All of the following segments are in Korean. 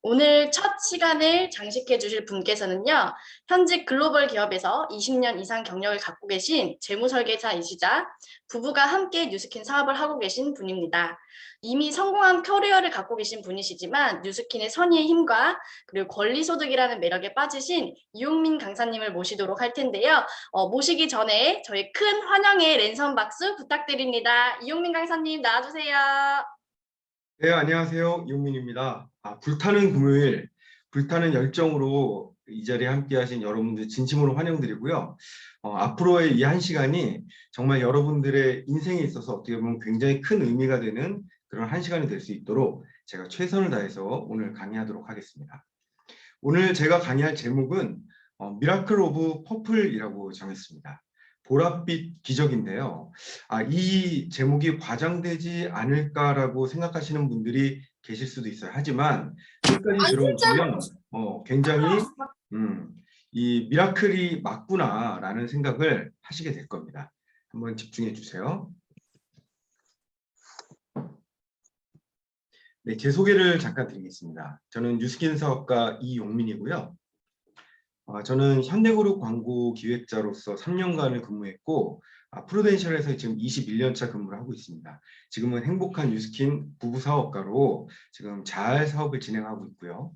오늘 첫 시간을 장식해 주실 분께서는요, 현직 글로벌 기업에서 20년 이상 경력을 갖고 계신 재무설계사이시자 부부가 함께 뉴스킨 사업을 하고 계신 분입니다. 이미 성공한 커리어를 갖고 계신 분이시지만 뉴스킨의 선의의 힘과 그리고 권리소득이라는 매력에 빠지신 이용민 강사님을 모시도록 할 텐데요. 모시기 전에 저희 큰 환영의 랜선 박수 부탁드립니다. 이용민 강사님 나와주세요. 네, 안녕하세요. 이용민입니다. 불타는 금요일, 불타는 열정으로 이 자리에 함께하신 여러분들 진심으로 환영드리고요. 앞으로의 이 한 시간이 정말 여러분들의 인생에 있어서 어떻게 보면 굉장히 큰 의미가 되는 그런 한 시간이 될 수 있도록 제가 최선을 다해서 오늘 강의하도록 하겠습니다. 오늘 제가 강의할 제목은 미라클 오브 퍼플이라고 정했습니다. 보랏빛 기적인데요. 이 제목이 과장되지 않을까라고 생각하시는 분들이 계실 수도 있어요. 하지만 끝까지 들어보시면 굉장히 이 미라클이 맞구나라는 생각을 하시게 될 겁니다. 한번 집중해 주세요. 네, 제 소개를 잠깐 드리겠습니다. 저는 뉴스킨 사업가 이용민이고요. 저는 현대그룹 광고 기획자로서 3년간을 근무했고 프루덴셜에서 지금 21년 차 근무를 하고 있습니다. 지금은 행복한 뉴스킨 부부 사업가로 지금 잘 사업을 진행하고 있고요.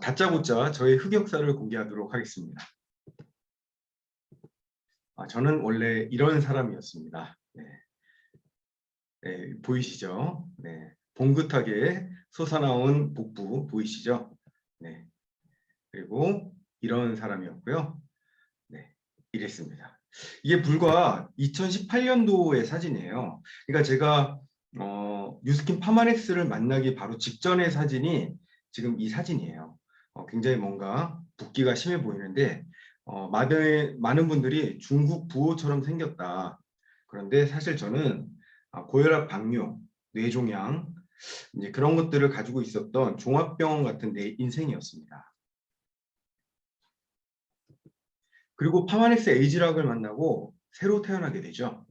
다짜고짜 저의 흑역사를 공개하도록 하겠습니다. 저는 원래 이런 사람이었습니다. 네. 네, 보이시죠? 네. 봉긋하게 솟아나온 복부 보이시죠? 네. 그리고 이런 사람이었고요. 네, 이랬습니다. 이게 불과 2018년도의 사진이에요. 그러니까 제가 뉴스킨 파마렉스를 만나기 바로 직전의 사진이 지금 이 사진이에요. 굉장히 뭔가 붓기가 심해 보이는데 많은 분들이 중국 부호처럼 생겼다. 그런데 사실 저는 고혈압, 당뇨, 뇌종양 이제 그런 것들을 가지고 있었던 종합병원 같은 내 인생이었습니다. 그리고 파마넥스 에이지락을 만나고 새로 태어나게 되죠.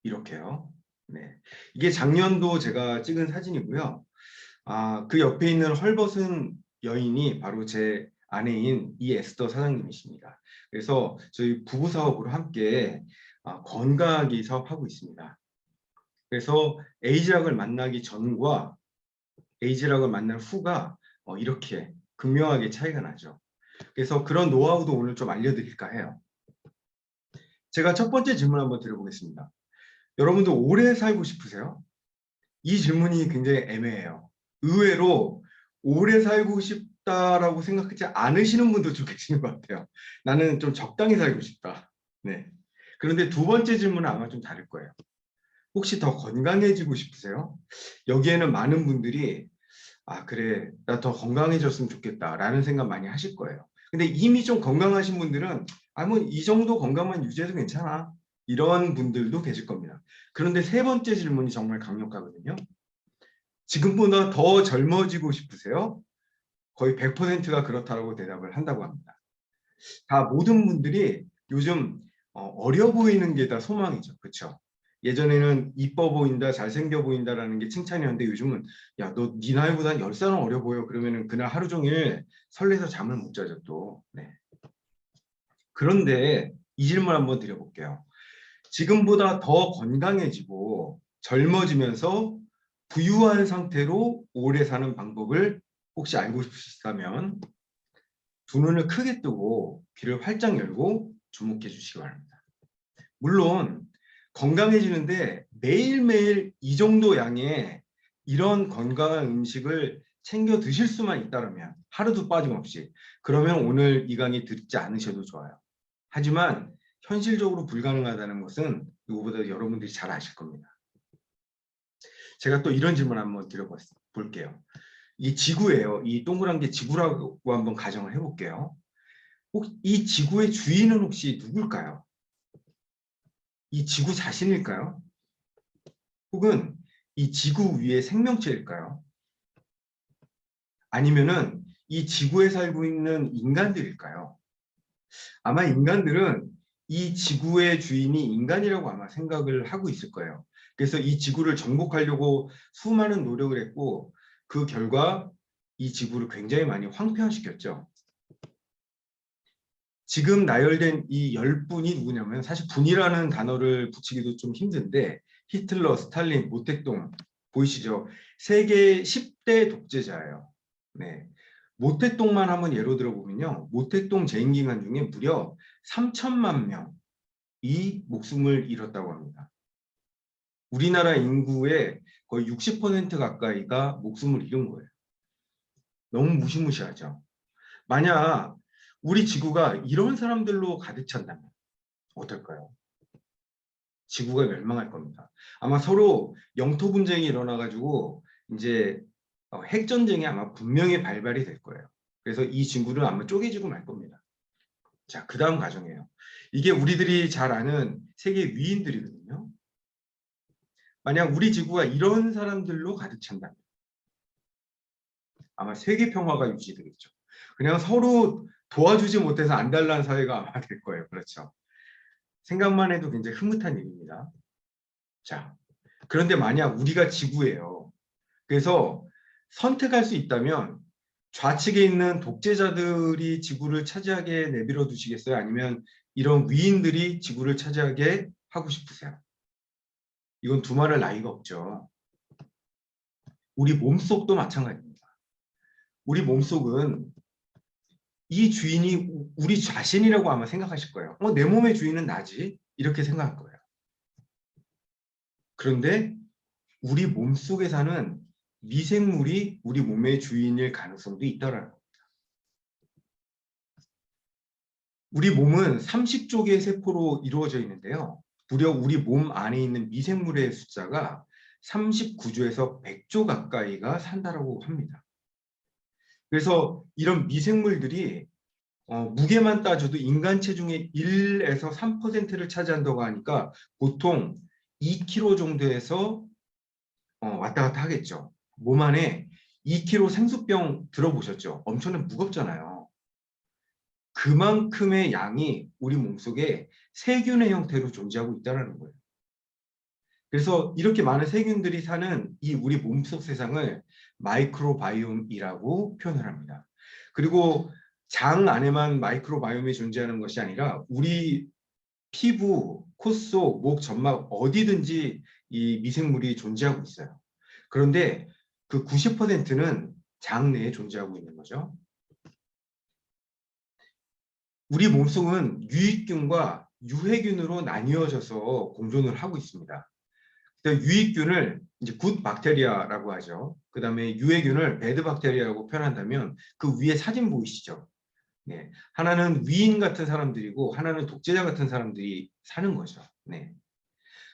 이렇게요. 네, 이게 작년도 제가 찍은 사진이고요. 그 옆에 있는 헐벗은 여인이 바로 제 아내인 이에스더 사장님이십니다. 그래서 저희 부부 사업으로 함께 건강하게 사업하고 있습니다. 그래서 에이지락을 만나기 전과 에이지락을 만난 후가 이렇게 극명하게 차이가 나죠. 그래서 그런 노하우도 오늘 좀 알려드릴까 해요. 제가 첫 번째 질문 한번 드려보겠습니다. 여러분도 오래 살고 싶으세요? 이 질문이 굉장히 애매해요. 의외로 오래 살고 싶다라고 생각하지 않으시는 분도 좀 계시는 것 같아요. 나는 좀 적당히 살고 싶다. 네. 그런데 두 번째 질문은 아마 좀 다를 거예요. 혹시 더 건강해지고 싶으세요? 여기에는 많은 분들이 그래, 나 더 건강해졌으면 좋겠다 라는 생각 많이 하실 거예요. 근데 이미 좀 건강하신 분들은 뭐 이 정도 건강만 유지해도 괜찮아 이런 분들도 계실 겁니다. 그런데 세 번째 질문이 정말 강력하거든요. 지금보다 더 젊어지고 싶으세요? 거의 100%가 그렇다고 대답을 한다고 합니다. 다 모든 분들이 요즘 어려 보이는 게 다 소망이죠. 그렇죠? 예전에는 이뻐 보인다, 잘생겨 보인다라는 게 칭찬이었는데 요즘은 야, 너 네 나이보다 10살은 어려 보여. 그러면은 그날 하루 종일 설레서 잠을 못 자죠 또. 네. 그런데 이 질문 한번 드려볼게요. 지금보다 더 건강해지고 젊어지면서 부유한 상태로 오래 사는 방법을 혹시 알고 싶으시다면 두 눈을 크게 뜨고 귀를 활짝 열고 주목해 주시기 바랍니다. 물론 건강해지는데 매일매일 이 정도 양의 이런 건강한 음식을 챙겨 드실 수만 있다면 하루도 빠짐없이 그러면 오늘 이 강의 듣지 않으셔도 좋아요. 하지만 현실적으로 불가능하다는 것은 누구보다 여러분들이 잘 아실 겁니다. 제가 또 이런 질문 한번 드려볼게요. 이 지구예요. 이 동그란 게 지구라고 한번 가정을 해볼게요. 이 지구의 주인은 혹시 누굴까요? 이 지구 자신일까요? 혹은 이 지구 위의 생명체일까요? 아니면은 이 지구에 살고 있는 인간들일까요? 아마 인간들은 이 지구의 주인이 인간이라고 아마 생각을 하고 있을 거예요. 그래서 이 지구를 정복하려고 수많은 노력을 했고 그 결과 이 지구를 굉장히 많이 황폐화시켰죠. 지금 나열된 이 10분이 누구냐면 사실 분이라는 단어를 붙이기도 좀 힘든데 히틀러, 스탈린, 모택동 보이시죠? 세계 10대 독재자예요. 네. 모택동만 한번 예로 들어보면요. 모택동 재임기간 중에 무려 3천만 명이 목숨을 잃었다고 합니다. 우리나라 인구의 거의 60% 가까이가 목숨을 잃은 거예요. 너무 무시무시하죠. 만약 우리 지구가 이런 사람들로 가득 찬다면 어떨까요? 지구가 멸망할 겁니다. 아마 서로 영토 분쟁이 일어나가지고 이제 핵전쟁이 아마 분명히 발발이 될 거예요. 그래서 이 지구는 아마 쪼개지고 말 겁니다. 자, 그 다음 과정이에요. 이게 우리들이 잘 아는 세계 위인들이거든요. 만약 우리 지구가 이런 사람들로 가득 찬다면 아마 세계 평화가 유지되겠죠. 그냥 서로 도와주지 못해서 안달난 사회가 아마 될 거예요. 그렇죠. 생각만 해도 굉장히 흐뭇한 일입니다. 자, 그런데 만약 우리가 지구예요. 그래서 선택할 수 있다면 좌측에 있는 독재자들이 지구를 차지하게 내버려 두시겠어요? 아니면 이런 위인들이 지구를 차지하게 하고 싶으세요? 이건 두말할 나위가 없죠. 우리 몸속도 마찬가지입니다. 우리 몸속은 이 주인이 우리 자신이라고 아마 생각하실 거예요. 내 몸의 주인은 나지? 이렇게 생각할 거예요. 그런데 우리 몸속에 사는 미생물이 우리 몸의 주인일 가능성도 있다라는 겁니다. 우리 몸은 30조 개의 세포로 이루어져 있는데요. 무려 우리 몸 안에 있는 미생물의 숫자가 39조에서 100조 가까이가 산다라고 합니다. 그래서 이런 미생물들이 무게만 따져도 인간 체중의 1에서 3%를 차지한다고 하니까 보통 2kg 정도에서 왔다 갔다 하겠죠. 몸 안에 2kg 생수병 들어보셨죠? 엄청나게 무겁잖아요. 그만큼의 양이 우리 몸속에 세균의 형태로 존재하고 있다는 거예요. 그래서 이렇게 많은 세균들이 사는 이 우리 몸속 세상을 마이크로바이옴이라고 표현을 합니다. 그리고 장 안에만 마이크로바이옴이 존재하는 것이 아니라 우리 피부, 콧속, 목, 점막 어디든지 이 미생물이 존재하고 있어요. 그런데 그 90%는 장 내에 존재하고 있는 거죠. 우리 몸속은 유익균과 유해균으로 나뉘어져서 공존을 하고 있습니다. 유익균을 이제 굿 박테리아라고 하죠. 그 다음에 유해균을 배드 박테리아라고 표현한다면 그 위에 사진 보이시죠? 네. 하나는 위인 같은 사람들이고 하나는 독재자 같은 사람들이 사는 거죠. 네.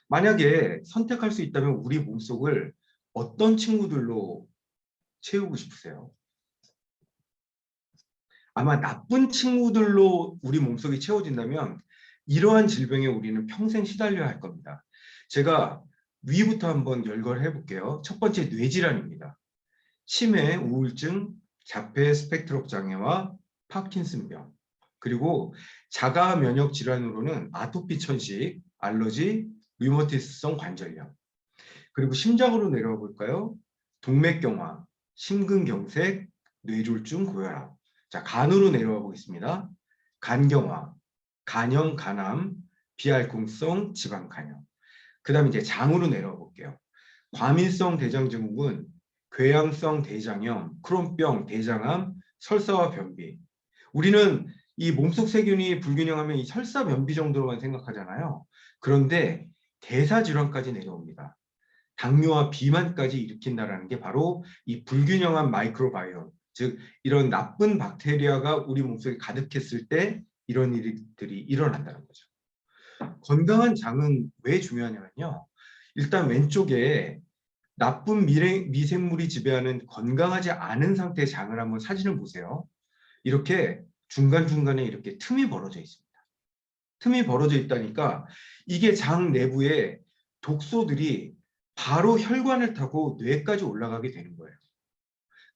만약에 선택할 수 있다면 우리 몸속을 어떤 친구들로 채우고 싶으세요? 아마 나쁜 친구들로 우리 몸속이 채워진다면 이러한 질병에 우리는 평생 시달려야 할 겁니다. 제가 위부터 한번 열거해 볼게요. 첫 번째 뇌질환입니다. 치매, 우울증, 자폐 스펙트럼 장애와 파킨슨병, 그리고 자가 면역 질환으로는 아토피 천식, 알러지, 류머티스성 관절염, 그리고 심장으로 내려와 볼까요? 동맥경화, 심근경색, 뇌졸중, 고혈압. 자, 간으로 내려와 보겠습니다. 간경화, 간염, 간암, 비알콩성 지방간염. 그 다음에 이제 장으로 내려와 볼게요. 과민성 대장증후군, 궤양성 대장염, 크론병, 대장암, 설사와 변비. 우리는 이 몸속 세균이 불균형하면 이 설사, 변비 정도로만 생각하잖아요. 그런데 대사질환까지 내려옵니다. 당뇨와 비만까지 일으킨다는 게 바로 이 불균형한 마이크로바이옴, 즉 이런 나쁜 박테리아가 우리 몸속에 가득했을 때 이런 일들이 일어난다는 거죠. 건강한 장은 왜 중요하냐면요. 일단 왼쪽에 나쁜 미생물이 지배하는 건강하지 않은 상태의 장을 한번 사진을 보세요. 이렇게 중간중간에 이렇게 틈이 벌어져 있습니다. 틈이 벌어져 있다니까 이게 장 내부에 독소들이 바로 혈관을 타고 뇌까지 올라가게 되는 거예요.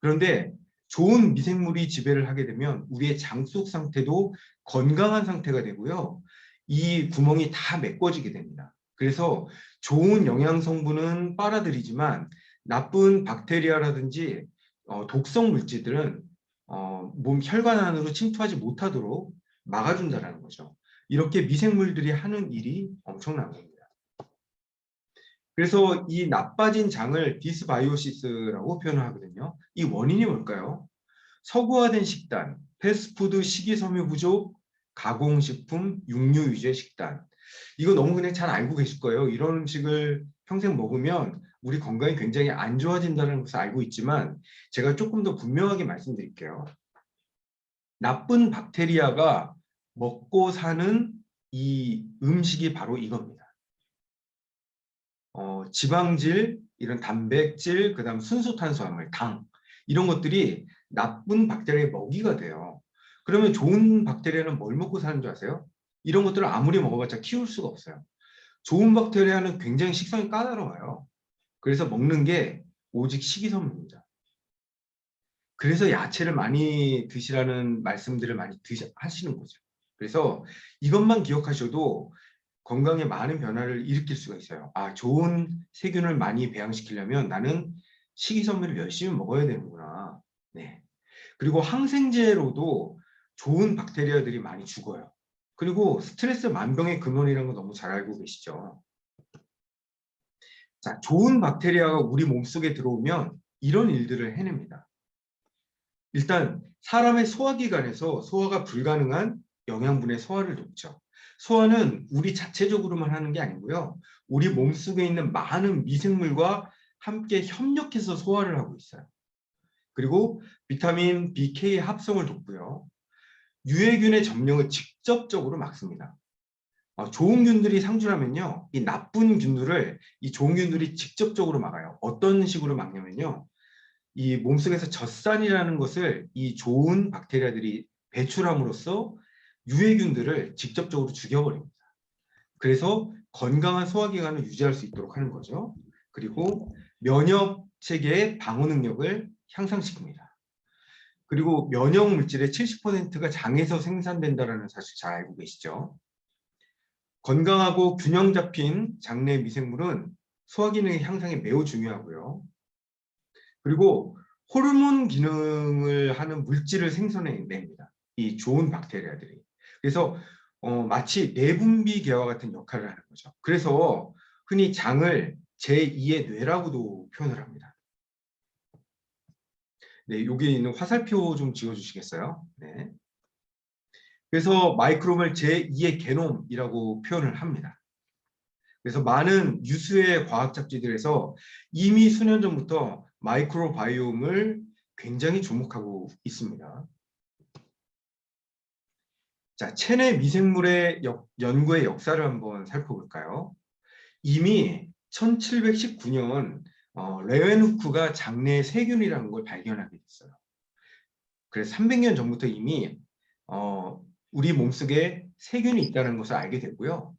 그런데 좋은 미생물이 지배를 하게 되면 우리의 장 속 상태도 건강한 상태가 되고요. 이 구멍이 다 메꿔지게 됩니다. 그래서 좋은 영양 성분은 빨아들이지만 나쁜 박테리아라든지 독성 물질들은 몸 혈관 안으로 침투하지 못하도록 막아준다는 거죠. 이렇게 미생물들이 하는 일이 엄청난 겁니다. 그래서 이 나빠진 장을 디스바이오시스라고 표현을 하거든요. 이 원인이 뭘까요? 서구화된 식단, 패스트푸드, 식이섬유 부족, 가공식품, 육류 위주의 식단. 이거 너무 그냥 잘 알고 계실 거예요. 이런 음식을 평생 먹으면 우리 건강이 굉장히 안 좋아진다는 것을 알고 있지만 제가 조금 더 분명하게 말씀드릴게요. 나쁜 박테리아가 먹고 사는 이 음식이 바로 이겁니다. 지방질, 이런 단백질, 그다음 순수 탄수화물, 당 이런 것들이 나쁜 박테리아의 먹이가 돼요. 그러면 좋은 박테리아는 뭘 먹고 사는 줄 아세요? 이런 것들을 아무리 먹어봤자 키울 수가 없어요. 좋은 박테리아는 굉장히 식성이 까다로워요. 그래서 먹는 게 오직 식이섬유입니다. 그래서 야채를 많이 드시라는 말씀들을 많이 하시는 거죠. 그래서 이것만 기억하셔도 건강에 많은 변화를 일으킬 수가 있어요. 아, 좋은 세균을 많이 배양시키려면 나는 식이섬유를 열심히 먹어야 되는구나. 네. 그리고 항생제로도 좋은 박테리아들이 많이 죽어요. 그리고 스트레스 만병의 근원이라는 거 너무 잘 알고 계시죠? 자, 좋은 박테리아가 우리 몸속에 들어오면 이런 일들을 해냅니다. 일단 사람의 소화기관에서 소화가 불가능한 영양분의 소화를 돕죠. 소화는 우리 자체적으로만 하는 게 아니고요. 우리 몸속에 있는 많은 미생물과 함께 협력해서 소화를 하고 있어요. 그리고 비타민 BK 합성을 돕고요. 유해균의 점령을 직접적으로 막습니다. 좋은 균들이 상주하면요. 이 나쁜 균들을 이 좋은 균들이 직접적으로 막아요. 어떤 식으로 막냐면요. 이 몸속에서 젖산이라는 것을 이 좋은 박테리아들이 배출함으로써 유해균들을 직접적으로 죽여버립니다. 그래서 건강한 소화기관을 유지할 수 있도록 하는 거죠. 그리고 면역 체계의 방어 능력을 향상시킵니다. 그리고 면역 물질의 70%가 장에서 생산된다는 사실 잘 알고 계시죠? 건강하고 균형 잡힌 장내 미생물은 소화기능 향상에 매우 중요하고요. 그리고 호르몬 기능을 하는 물질을 생성해냅니다. 이 좋은 박테리아들이. 그래서 마치 내분비계와 같은 역할을 하는 거죠. 그래서 흔히 장을 제2의 뇌라고도 표현을 합니다. 네, 여기 있는 화살표 좀 지워주시겠어요? 네. 그래서 마이크로브를 제2의 게놈이라고 표현을 합니다. 그래서 많은 유수의 과학 잡지들에서 이미 수년 전부터 마이크로바이옴을 굉장히 주목하고 있습니다. 자, 체내 미생물의 연구의 역사를 한번 살펴볼까요? 이미 1719년 레웬후크가 장내 세균이라는 걸 발견하게 됐어요. 그래서 300년 전부터 이미 우리 몸속에 세균이 있다는 것을 알게 됐고요.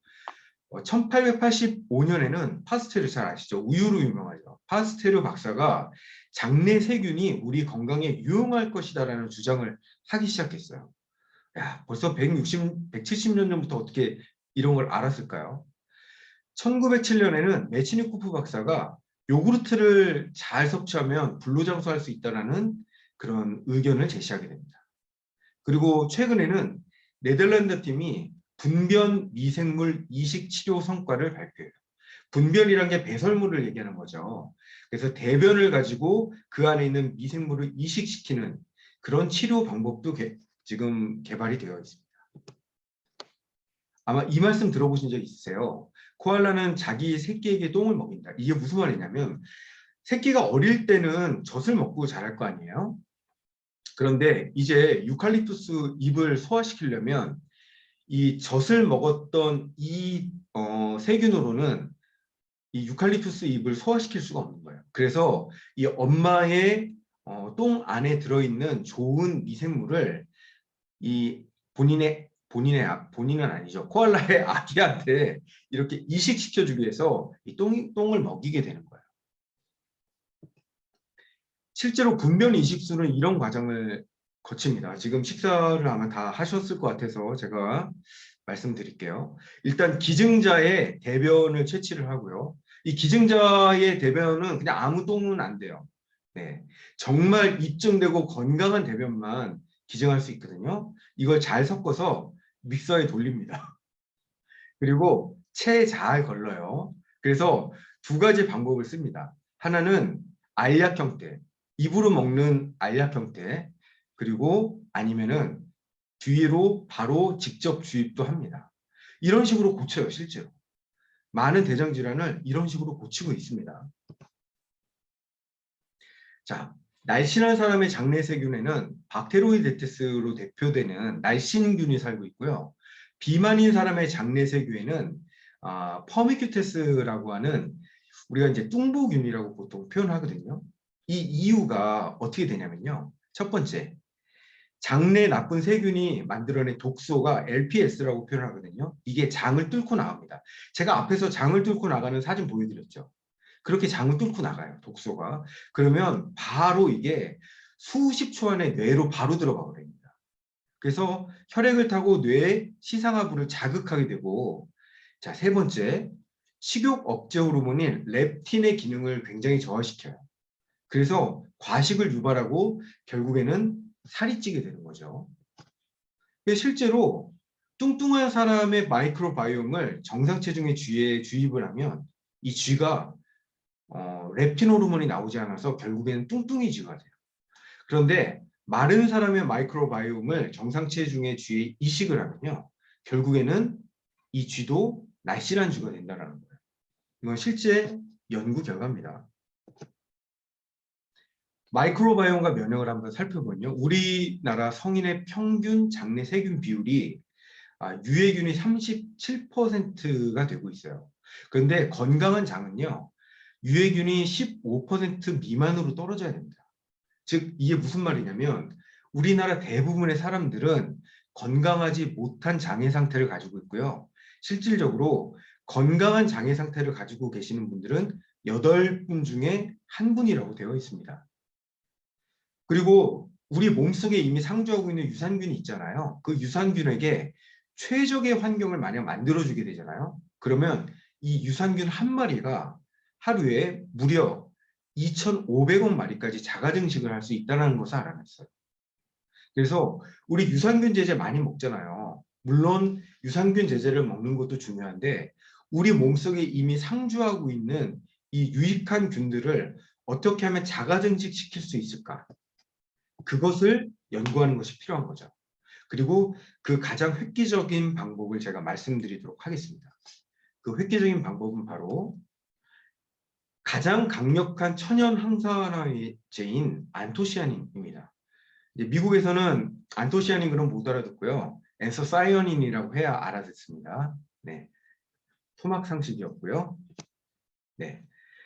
1885년에는 파스테르 잘 아시죠? 우유로 유명하죠. 파스테르 박사가 장내 세균이 우리 건강에 유용할 것이다라는 주장을 하기 시작했어요. 야, 벌써 170년 전부터 어떻게 이런 걸 알았을까요? 1907년에는 메치니코프 박사가 요구르트를 잘 섭취하면 불로장수할 수 있다는 그런 의견을 제시하게 됩니다. 그리고 최근에는 네덜란드 팀이 분변 미생물 이식 치료 성과를 발표해요. 분변이란 게 배설물을 얘기하는 거죠. 그래서 대변을 가지고 그 안에 있는 미생물을 이식시키는 그런 치료 방법도 지금 개발이 되어 있습니다. 아마 이 말씀 들어보신 적 있으세요? 코알라는 자기 새끼에게 똥을 먹인다. 이게 무슨 말이냐면 새끼가 어릴 때는 젖을 먹고 자랄 거 아니에요? 그런데 이제 유칼립투스 잎을 소화시키려면 이 젖을 먹었던 이 세균으로는 이 유칼립투스 잎을 소화시킬 수가 없는 거예요. 그래서 이 엄마의 똥 안에 들어있는 좋은 미생물을 이 본인은 아니죠. 코알라의 아기한테 이렇게 이식시켜주기 위해서 이 똥을 먹이게 되는 거예요. 실제로 분변 이식술은 이런 과정을 거칩니다. 지금 식사를 아마 다 하셨을 것 같아서 제가 말씀드릴게요. 일단 기증자의 대변을 채취를 하고요. 이 기증자의 대변은 그냥 아무 똥은 안 돼요. 네, 정말 입증되고 건강한 대변만 기증할 수 있거든요. 이걸 잘 섞어서 믹서에 돌립니다. 그리고 체에 잘 걸러요. 그래서 두 가지 방법을 씁니다. 하나는 알약 형태, 입으로 먹는 알약 형태, 그리고 아니면은 뒤로 바로 직접 주입도 합니다. 이런 식으로 고쳐요, 실제로. 많은 대장 질환을 이런 식으로 고치고 있습니다. 자, 날씬한 사람의 장내 세균에는 박테로이데테스로 대표되는 날씬균이 살고 있고요. 비만인 사람의 장내 세균에는 퍼미큐테스라고 하는 우리가 이제 뚱보균이라고 보통 표현하거든요. 이 이유가 어떻게 되냐면요. 첫 번째, 장내 나쁜 세균이 만들어낸 독소가 LPS라고 표현하거든요. 이게 장을 뚫고 나갑니다. 제가 앞에서 장을 뚫고 나가는 사진 보여드렸죠. 그렇게 장을 뚫고 나가요, 독소가. 그러면 바로 이게 수십 초 안에 뇌로 바로 들어가 버립니다. 그래서 혈액을 타고 뇌의 시상하부를 자극하게 되고, 자, 세 번째, 식욕 억제 호르몬인 렙틴의 기능을 굉장히 저하시켜요. 그래서 과식을 유발하고 결국에는 살이 찌게 되는 거죠. 실제로 뚱뚱한 사람의 마이크로바이옴을 정상 체중의 쥐에 주입을 하면 이 쥐가 렙틴 호르몬이 나오지 않아서 결국에는 뚱뚱이지가 돼요. 그런데 마른 사람의 마이크로바이옴을 정상 체중의 쥐에 이식을 하면요. 결국에는 이 쥐도 날씬한 쥐가 된다는 거예요. 이건 실제 연구 결과입니다. 마이크로바이옴과 면역을 한번 살펴보면요. 우리나라 성인의 평균 장내 세균 비율이 유해균이 37%가 되고 있어요. 그런데 건강한 장은요. 유해균이 15% 미만으로 떨어져야 됩니다. 즉 이게 무슨 말이냐면 우리나라 대부분의 사람들은 건강하지 못한 장애 상태를 가지고 있고요. 실질적으로 건강한 장애 상태를 가지고 계시는 분들은 8분 중에 1분이라고 되어 있습니다. 그리고 우리 몸속에 이미 상주하고 있는 유산균이 있잖아요. 그 유산균에게 최적의 환경을 만약 만들어주게 되잖아요. 그러면 이 유산균 한 마리가 하루에 무려 2,500억 마리까지 자가 증식을 할 수 있다는 것을 알아냈어요. 그래서 우리 유산균 제제 많이 먹잖아요. 물론 유산균 제제를 먹는 것도 중요한데 우리 몸속에 이미 상주하고 있는 이 유익한 균들을 어떻게 하면 자가 증식시킬 수 있을까? 그것을 연구하는 것이 필요한 거죠. 그리고 그 가장 획기적인 방법을 제가 말씀드리도록 하겠습니다. 그 획기적인 방법은 바로 가장 강력한 천연 항산화제인 안토시아닌입니다. 미국에서는 안토시아닌 그럼 못 알아듣고요. 앤서사이어닌이라고 해야 알아듣습니다. 네, 토막 상식이었고요. 네,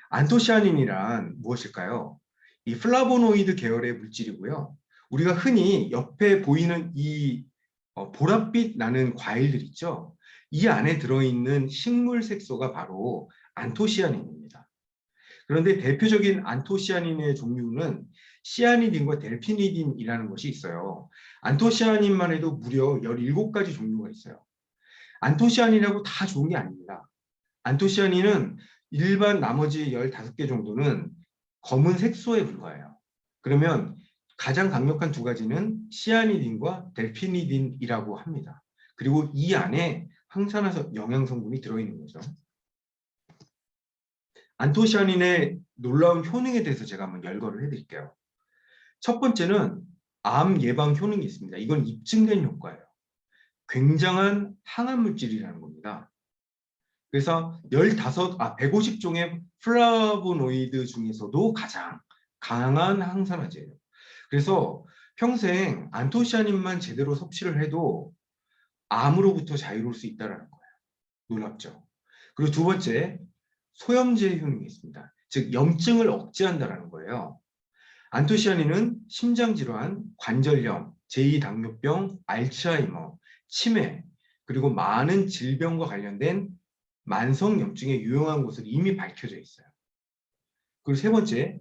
안토시아닌이란 무엇일까요? 이 플라보노이드 계열의 물질이고요. 우리가 흔히 옆에 보이는 이 보랏빛 나는 과일들 있죠. 이 안에 들어있는 식물 색소가 바로 안토시아닌입니다. 그런데 대표적인 안토시아닌의 종류는 시아니딘과 델피니딘이라는 것이 있어요. 안토시아닌만 해도 무려 17가지 종류가 있어요. 안토시아닌하고 다 좋은 게 아닙니다. 안토시아닌은 일반 나머지 15개 정도는 검은 색소에 불과해요. 그러면 가장 강력한 두 가지는 시아니딘과 델피니딘이라고 합니다. 그리고 이 안에 항산화 영양 성분이 들어있는 거죠. 안토시아닌의 놀라운 효능에 대해서 제가 한번 열거를 해드릴게요. 첫 번째는 암 예방 효능이 있습니다. 이건 입증된 효과예요. 굉장한 항암 물질이라는 겁니다. 그래서 150종의 플라보노이드 중에서도 가장 강한 항산화제예요. 그래서 평생 안토시아닌만 제대로 섭취를 해도 암으로부터 자유로울 수 있다는 거예요. 놀랍죠? 그리고 두 번째, 소염제 효능이 있습니다. 즉 염증을 억제한다는 거예요. 안토시아닌은 심장질환, 관절염, 제2당뇨병, 알츠하이머, 치매, 그리고 많은 질병과 관련된 만성염증에 유용한 것으로 이미 밝혀져 있어요. 그리고 세 번째,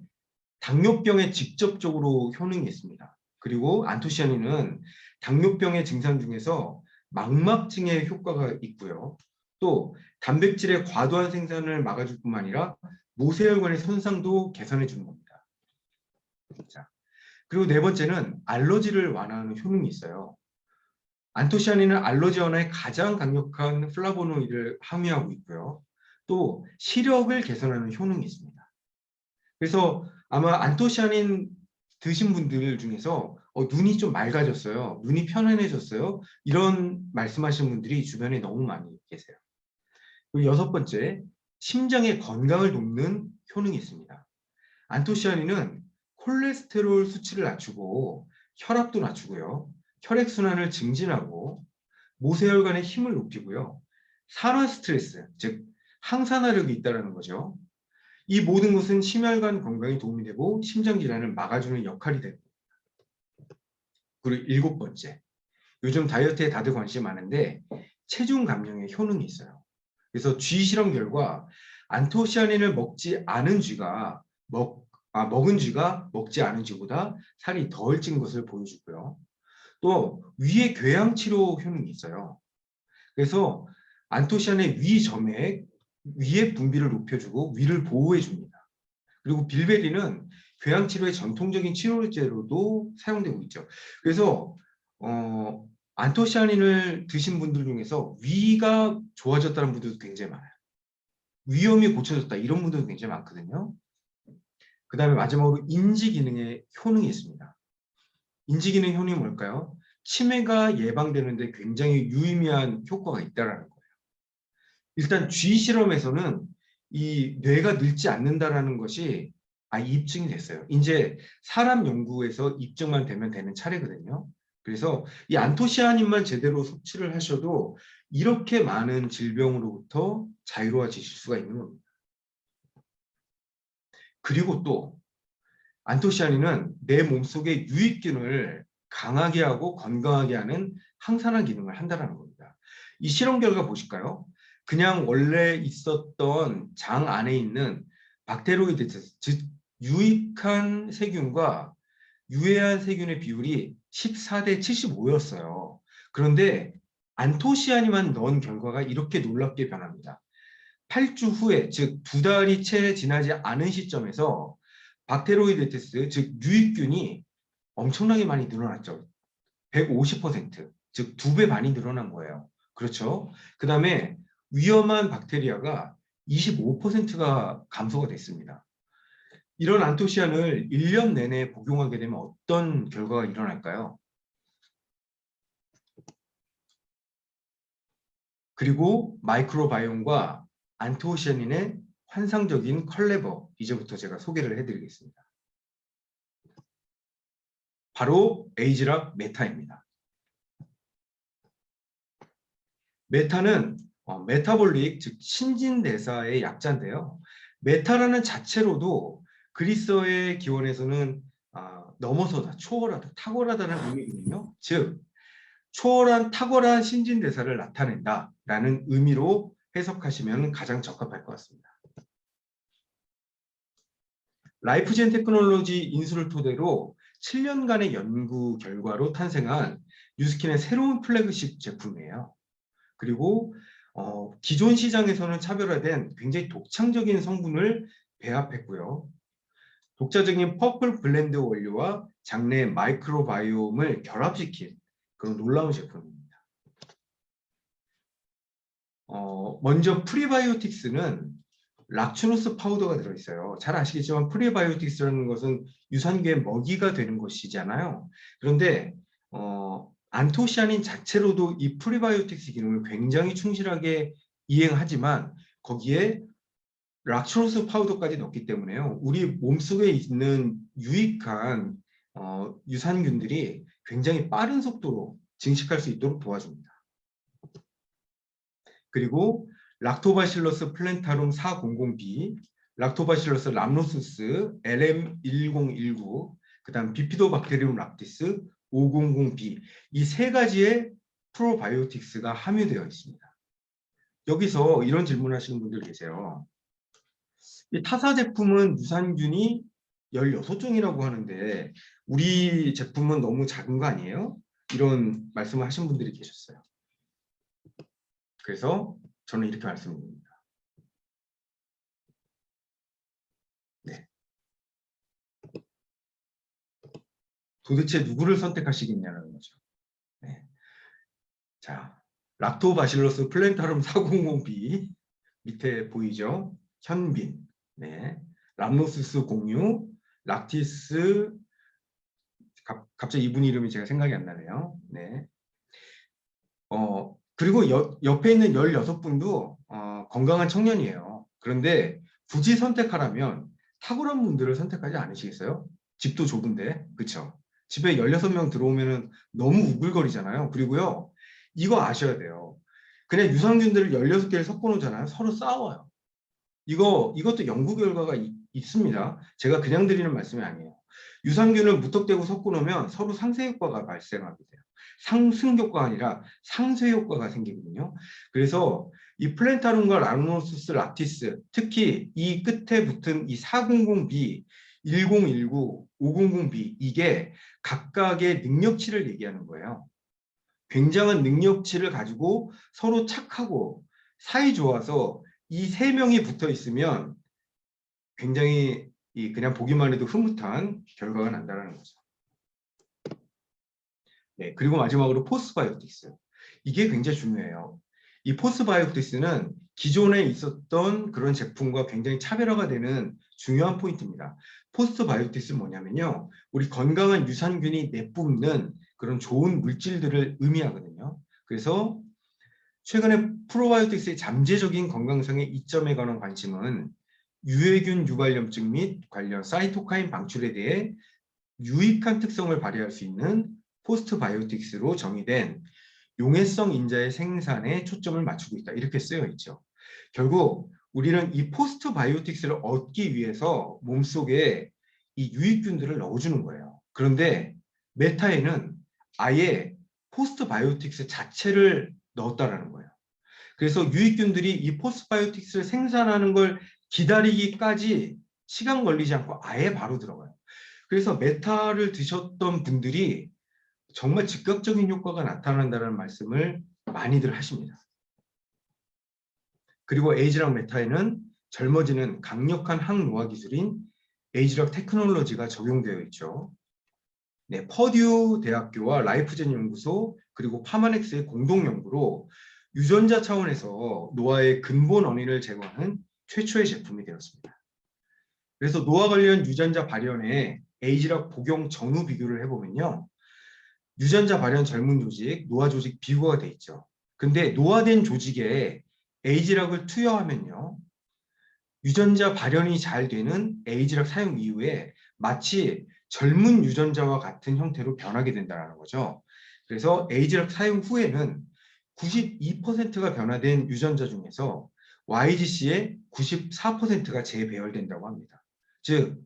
당뇨병에 직접적으로 효능이 있습니다. 그리고 안토시아닌은 당뇨병의 증상 중에서 망막증에 효과가 있고요. 또 단백질의 과도한 생산을 막아줄 뿐만 아니라 모세혈관의 손상도 개선해 주는 겁니다. 자, 그리고 네 번째는 알러지를 완화하는 효능이 있어요. 안토시아닌은 알러지 완화에 가장 강력한 플라보노이드를 함유하고 있고요. 또 시력을 개선하는 효능이 있습니다. 그래서 아마 안토시아닌 드신 분들 중에서 눈이 좀 맑아졌어요. 눈이 편안해졌어요. 이런 말씀하시는 분들이 주변에 너무 많이 계세요. 그리고 여섯 번째, 심장의 건강을 돕는 효능이 있습니다. 안토시아닌은 콜레스테롤 수치를 낮추고 혈압도 낮추고요. 혈액순환을 증진하고 모세혈관의 힘을 높이고요. 산화 스트레스, 즉 항산화력이 있다는 거죠. 이 모든 것은 심혈관 건강에 도움이 되고 심장 질환을 막아주는 역할이 됩니다. 그리고 일곱 번째, 요즘 다이어트에 다들 관심이 많은데 체중 감량에 효능이 있어요. 그래서 쥐 실험 결과 안토시아닌을 먹지 않은 쥐가 먹은 쥐가 먹지 않은 쥐보다 살이 덜 찐 것을 보여주고요. 또 위의 궤양 치료 효능이 있어요. 그래서 안토시아닌의 위 점액, 위의 분비를 높여주고 위를 보호해 줍니다. 그리고 빌베리는 궤양 치료의 전통적인 치료제로도 사용되고 있죠. 그래서 안토시아닌을 드신 분들 중에서 위가 좋아졌다는 분들도 굉장히 많아요. 위염이 고쳐졌다 이런 분들도 굉장히 많거든요. 그 다음에 마지막으로 인지 기능에 효능이 있습니다. 인지 기능 효능이 뭘까요? 치매가 예방되는데 굉장히 유의미한 효과가 있다는 거예요. 일단 쥐 실험에서는 이 뇌가 늙지 않는다라는 것이 입증이 됐어요. 이제 사람 연구에서 입증만 되면 되는 차례거든요. 그래서 이 안토시아닌만 제대로 섭취를 하셔도 이렇게 많은 질병으로부터 자유로워지실 수가 있는 겁니다. 그리고 또 안토시아닌은 내 몸속의 유익균을 강하게 하고 건강하게 하는 항산화 기능을 한다는 겁니다. 이 실험 결과 보실까요? 그냥 원래 있었던 장 안에 있는 박테로이드, 즉 유익한 세균과 유해한 세균의 비율이 14대 75였어요. 그런데 안토시아닌만 넣은 결과가 이렇게 놀랍게 변합니다. 8주 후에, 즉 2달이 채 지나지 않은 시점에서 박테로이데테스, 즉 유익균이 엄청나게 많이 늘어났죠. 150%, 즉 2배 많이 늘어난 거예요. 그렇죠? 그 다음에 위험한 박테리아가 25%가 감소가 됐습니다. 이런 안토시안을 1년 내내 복용하게 되면 어떤 결과가 일어날까요? 그리고 마이크로바이옴과 안토시아닌의 환상적인 컬래버, 이제부터 제가 소개를 해드리겠습니다. 바로 에이즈락 메타입니다. 메타는 메타볼릭, 즉 신진대사의 약자인데요. 메타라는 자체로도 그리스어의 기원에서는 넘어서다, 초월하다, 탁월하다는 의미거든요. 즉 초월한 탁월한 신진대사를 나타낸다라는 의미로 해석하시면 가장 적합할 것 같습니다. 라이프젠 테크놀로지 인수를 토대로 7년간의 연구 결과로 탄생한 뉴스킨의 새로운 플래그십 제품이에요. 그리고 기존 시장에서는 차별화된 굉장히 독창적인 성분을 배합했고요. 독자적인 퍼플 블렌드 원료와 장내 마이크로바이옴을 결합시킨 그런 놀라운 제품입니다. 먼저 프리바이오틱스는 락추노스 파우더가 들어있어요. 잘 아시겠지만 프리바이오틱스라는 것은 유산균의 먹이가 되는 것이잖아요. 그런데 안토시아닌 자체로도 이 프리바이오틱스 기능을 굉장히 충실하게 이행하지만 거기에 락추노스 파우더까지 넣기 때문에요. 우리 몸속에 있는 유익한 유산균들이 굉장히 빠른 속도로 증식할 수 있도록 도와줍니다. 그리고 락토바실러스 플랜타룸 400B, 락토바실러스 람노수스 LM1019, 그 다음 비피도박테리움 랍티스 500B, 이 세 가지의 프로바이오틱스가 함유되어 있습니다. 여기서 이런 질문 하시는 분들 계세요. 이 타사 제품은 유산균이 16종이라고 하는데 우리 제품은 너무 작은 거 아니에요? 이런 말씀을 하신 분들이 계셨어요. 그래서 저는 이렇게 말씀드립니다. 네. 도대체 누구를 선택하시겠냐는 거죠. 네. 자, 락토바실러스 플랜타름 400B 밑에 보이죠? 현빈, 네. 람노스스 공유, 락티스, 갑자기 이분 이름이 제가 생각이 안 나네요. 네. 그리고 옆에 있는 16분도 건강한 청년이에요. 그런데 굳이 선택하라면 탁월한 분들을 선택하지 않으시겠어요? 집도 좁은데, 그쵸? 집에 16명 들어오면 너무 우글거리잖아요. 그리고요, 이거 아셔야 돼요. 그냥 유산균들을 16개를 섞어 놓잖아요. 서로 싸워요. 이것도 연구 결과가 있습니다. 제가 그냥 드리는 말씀이 아니에요. 유산균을 무턱대고 섞어 놓으면 서로 상쇄 효과가 발생하게 돼요. 상승 효과가 아니라 상쇄 효과가 생기거든요. 그래서 이 플랜타룸과 라노소스 라티스, 특히 이 끝에 붙은 이 400B, 1019, 500B 이게 각각의 능력치를 얘기하는 거예요. 굉장한 능력치를 가지고 서로 착하고 사이 좋아서 이 세 명이 붙어 있으면 굉장히 그냥 보기만 해도 흐뭇한 결과가 난다는 거죠. 네, 그리고 마지막으로 포스바이오틱스. 이게 굉장히 중요해요. 이 포스바이오틱스는 기존에 있었던 그런 제품과 굉장히 차별화가 되는 중요한 포인트입니다. 포스바이오틱스는 뭐냐면요. 우리 건강한 유산균이 내뿜는 그런 좋은 물질들을 의미하거든요. 그래서 최근에 프로바이오틱스의 잠재적인 건강상의 이점에 관한 관심은 유해균 유발염증 및 관련 사이토카인 방출에 대해 유익한 특성을 발휘할 수 있는 포스트바이오틱스로 정의된 용해성 인자의 생산에 초점을 맞추고 있다. 이렇게 쓰여 있죠. 결국 우리는 이 포스트바이오틱스를 얻기 위해서 몸속에 이 유익균들을 넣어주는 거예요. 그런데 메타에는 아예 포스트바이오틱스 자체를 넣었다라는 거예요. 그래서 유익균들이 이 포스트바이오틱스를 생산하는 걸 기다리기까지 시간 걸리지 않고 아예 바로 들어가요. 그래서 메타를 드셨던 분들이 정말 즉각적인 효과가 나타난다는 말씀을 많이들 하십니다. 그리고 에이지락 메타에는 젊어지는 강력한 항노화 기술인 에이지락 테크놀로지가 적용되어 있죠. 네, 퍼듀 대학교와 라이프젠 연구소 그리고 파마넥스의 공동 연구로 유전자 차원에서 노화의 근본 원인을 제거하는 최초의 제품이 되었습니다. 그래서 노화 관련 유전자 발현에 에이지락 복용 전후 비교를 해보면요. 유전자 발현 젊은 조직, 노화 조직 비교가 돼 있죠. 근데 노화된 조직에 에이지락을 투여하면요. 유전자 발현이 잘 되는 에이지락 사용 이후에 마치 젊은 유전자와 같은 형태로 변하게 된다는 거죠. 그래서 에이지락 사용 후에는 92%가 변화된 유전자 중에서 YGC의 94%가 재배열된다고 합니다. 즉,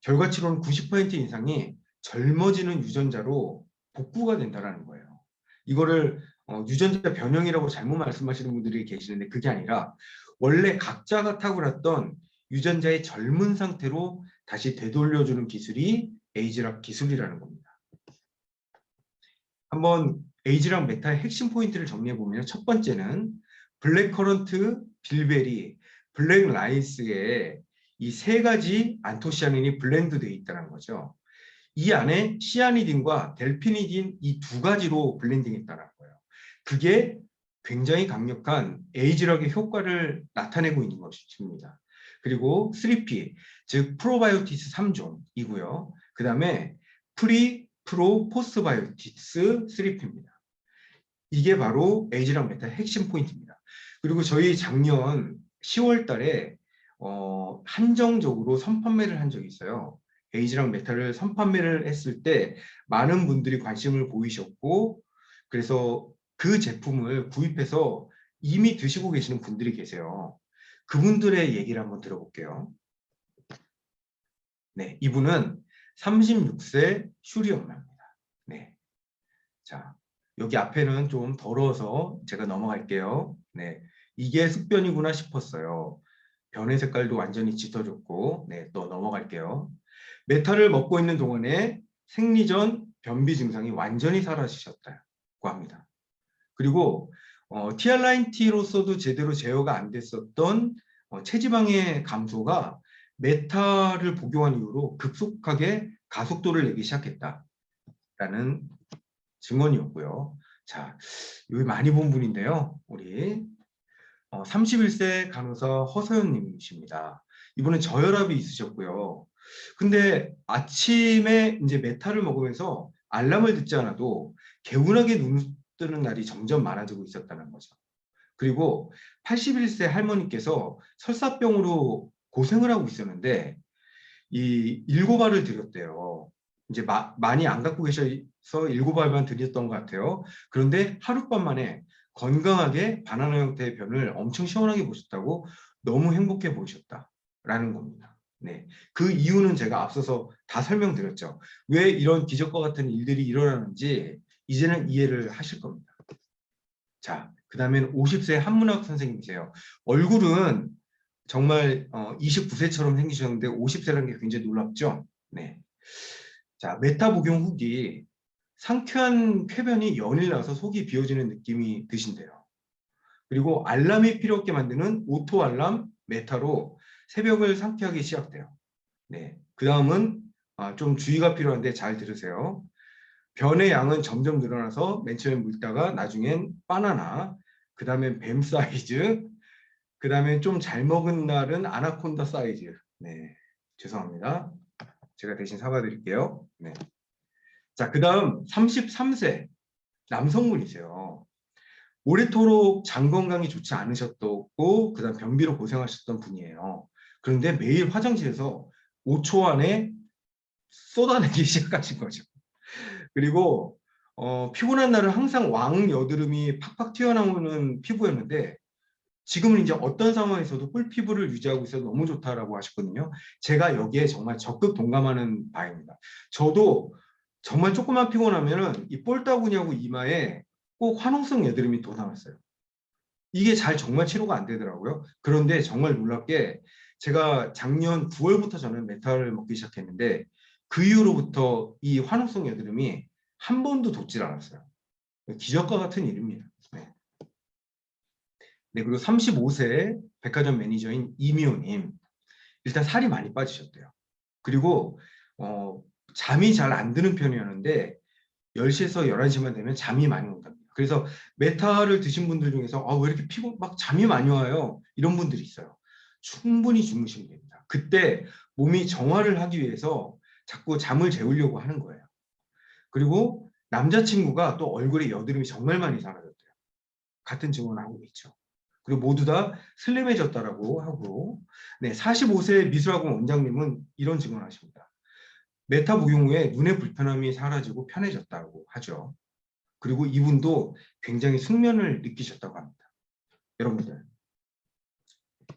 결과치로는 90% 이상이 젊어지는 유전자로 복구가 된다는 거예요. 이거를 유전자 변형이라고 잘못 말씀하시는 분들이 계시는데 그게 아니라 원래 각자가 탁월했던 유전자의 젊은 상태로 다시 되돌려주는 기술이 에이지락 기술이라는 겁니다. 한번 에이지락 메타의 핵심 포인트를 정리해보면 첫 번째는 블랙커런트, 빌베리, 블랙라이스의 이 세 가지 안토시아닌이 블렌드되어 있다는 거죠. 이 안에 시아니딘과 델피니딘 이 두 가지로 블렌딩했다는 거예요. 그게 굉장히 강력한 에이지락의 효과를 나타내고 있는 것입니다. 그리고 3P, 즉 프로바이오티스 3종이고요. 그 다음에 프로, 포스트바이오티스 3P입니다. 이게 바로 에이지락 메타의 핵심 포인트입니다. 그리고 저희 작년 10월 달에 한정적으로 선판매를 한 적이 있어요. 에이지락 메타를 선판매를 했을 때 많은 분들이 관심을 보이셨고 그래서 그 제품을 구입해서 이미 드시고 계시는 분들이 계세요. 그분들의 얘기를 한번 들어볼게요. 네, 이분은 36세 슈리 엄마입니다. 네, 자 여기 앞에는 좀 더러워서 제가 넘어갈게요. 네, 이게 숙변이구나 싶었어요. 변의 색깔도 완전히 짙어졌고, 네, 또 넘어갈게요. 메타를 먹고 있는 동안에 생리전 변비 증상이 완전히 사라지셨다고 합니다. 그리고 티알라인티로서도 제대로 제어가 안 됐었던 체지방의 감소가 메타를 복용한 이후로 급속하게 가속도를 내기 시작했다. 라는 증언이었고요. 자, 여기 많이 본 분인데요. 우리 31세 간호사 허서연 님이십니다. 이분은 저혈압이 있으셨고요. 근데 아침에 이제 메타를 먹으면서 알람을 듣지 않아도 개운하게 눈 뜨는 날이 점점 많아지고 있었다는 거죠. 그리고 81세 할머니께서 설사병으로 고생을 하고 있었는데 이 7알을 드렸대요. 이제 많이 안 갖고 계셔서 7알만 드렸던 것 같아요. 그런데 하룻밤 만에 건강하게 바나나 형태의 변을 엄청 시원하게 보셨다고 너무 행복해 보이셨다라는 겁니다. 네, 그 이유는 제가 앞서서 다 설명드렸죠. 왜 이런 기적과 같은 일들이 일어나는지 이제는 이해를 하실 겁니다. 자, 그 다음엔 50세 한문학 선생님이세요. 얼굴은 정말 29세처럼 생기셨는데 50세라는 게 굉장히 놀랍죠? 네. 자, 메타 복용 후기 상쾌한 쾌변이 연일 나서 속이 비워지는 느낌이 드신대요. 그리고 알람이 필요 없게 만드는 오토 알람 메타로 새벽을 상쾌하게 시작돼요. 네. 그 다음은 좀 주의가 필요한데 잘 들으세요. 변의 양은 점점 늘어나서 맨 처음에 물다가 나중엔 바나나, 그 다음엔 뱀 사이즈, 그 다음에 좀 잘 먹은 날은 아나콘다 사이즈. 네, 죄송합니다. 제가 대신 사과드릴게요. 네. 자, 그 다음 33세 남성분이세요. 오래도록 장 건강이 좋지 않으셨고, 그 다음 변비로 고생하셨던 분이에요. 그런데 매일 화장실에서 5초 안에 쏟아내기 시작하신 거죠. 그리고 피곤한 날은 항상 왕여드름이 팍팍 튀어나오는 피부였는데 지금은 이제 어떤 상황에서도 꿀 피부를 유지하고 있어서 너무 좋다라고 하셨거든요. 제가 여기에 정말 적극 동감하는 바입니다. 저도 정말 조금만 피곤하면은 이 볼따구니하고 이마에 꼭 화농성 여드름이 돋아났어요. 이게 잘 정말 치료가 안 되더라고요. 그런데 정말 놀랍게 제가 작년 9월부터 저는 메탈을 먹기 시작했는데 그 이후로부터 이 화농성 여드름이 한 번도 돋질 않았어요. 기적과 같은 일입니다. 네. 네, 그리고 35세 백화점 매니저인 이미호님. 일단 살이 많이 빠지셨대요. 그리고 잠이 잘 안 드는 편이었는데 10시에서 11시만 되면 잠이 많이 온답니다. 그래서 메타를 드신 분들 중에서 왜 이렇게 막 잠이 많이 와요? 이런 분들이 있어요. 충분히 주무시면 됩니다. 그때 몸이 정화를 하기 위해서 자꾸 잠을 재우려고 하는 거예요. 그리고 남자친구가 또 얼굴에 여드름이 정말 많이 사라졌대요. 같은 증언을 하고 있죠. 그리고 모두 다 슬림해졌다라고 하고, 네, 45세 미술학원 원장님은 이런 증언을 하십니다. 메타 복용 후에 눈의 불편함이 사라지고 편해졌다고 하죠. 그리고 이분도 굉장히 숙면을 느끼셨다고 합니다. 여러분들,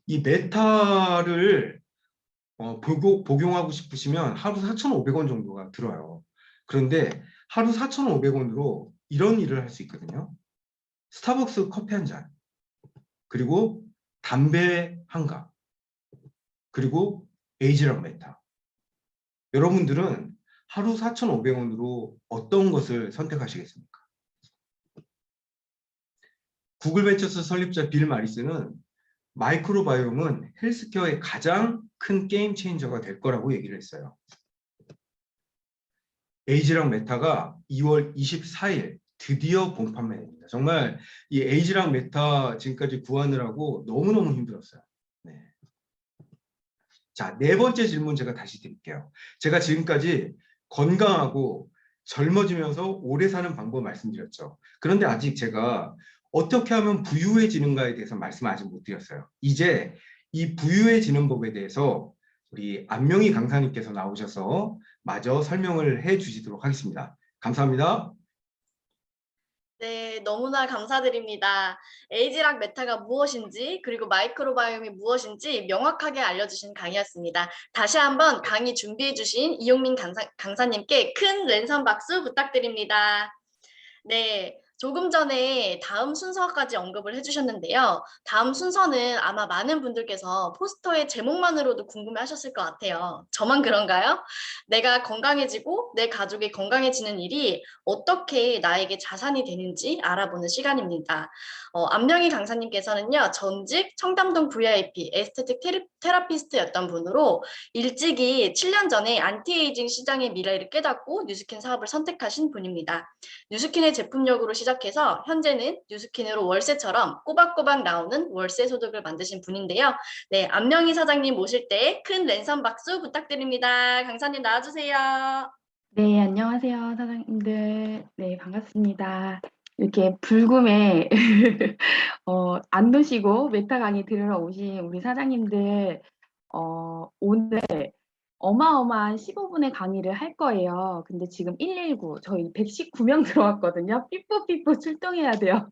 이 메타를 복용하고 싶으시면 하루 4,500원 정도가 들어요. 그런데 하루 4,500원으로 이런 일을 할 수 있거든요. 스타벅스 커피 한 잔, 그리고 담배 한 갑, 그리고 에이즈랑 메타. 여러분들은 하루 4,500원으로 어떤 것을 선택하시겠습니까? 구글 벤처스 설립자 빌 마리스는 마이크로바이옴은 헬스케어의 가장 큰 게임 체인저가 될 거라고 얘기를 했어요. 에이지랑 메타가 2월 24일 드디어 본판매입니다. 정말 이 에이지랑 메타 지금까지 구하느라고 너무너무 힘들었어요. 네. 자, 네 번째 질문 제가 다시 드릴게요. 제가 지금까지 건강하고 젊어지면서 오래 사는 방법 말씀드렸죠. 그런데 아직 제가 어떻게 하면 부유해지는가에 대해서 말씀 아직 못 드렸어요. 이제 이 부유해지는 법에 대해서 우리 안명희 강사님께서 나오셔서 마저 설명을 해 주시도록 하겠습니다. 감사합니다. 네, 너무나 감사드립니다. 에이지락 메타가 무엇인지 그리고 마이크로바이옴이 무엇인지 명확하게 알려주신 강의였습니다. 다시 한번 강의 준비해주신 이용민 강사님께 큰 랜선 박수 부탁드립니다. 네, 조금 전에 다음 순서까지 언급을 해주셨는데요. 다음 순서는 아마 많은 분들께서 포스터의 제목만으로도 궁금해하셨을 것 같아요. 저만 그런가요? 내가 건강해지고 내 가족이 건강해지는 일이 어떻게 나에게 자산이 되는지 알아보는 시간입니다. 안명희 강사님께서는요, 전직 청담동 VIP 에스테틱 테라피스트였던 분으로 일찍이 7년 전에 안티에이징 시장의 미래를 깨닫고 뉴스킨 사업을 선택하신 분입니다. 뉴스킨의 제품력으로 시작해서 현재는 뉴스킨으로 월세처럼 꼬박꼬박 나오는 월세 소득을 만드신 분인데요. 네, 안명희 사장님 모실 때 큰 랜선 박수 부탁드립니다. 강사님 나와주세요. 네, 안녕하세요, 사장님들. 네, 반갑습니다. 이렇게 불금에 안 노시고 메타 강의 들으러 오신 우리 사장님들, 오늘 어마어마한 15분의 강의를 할 거예요. 근데 지금 119, 저희 119명 들어왔거든요. 삐뿌삐뿌 출동해야 돼요.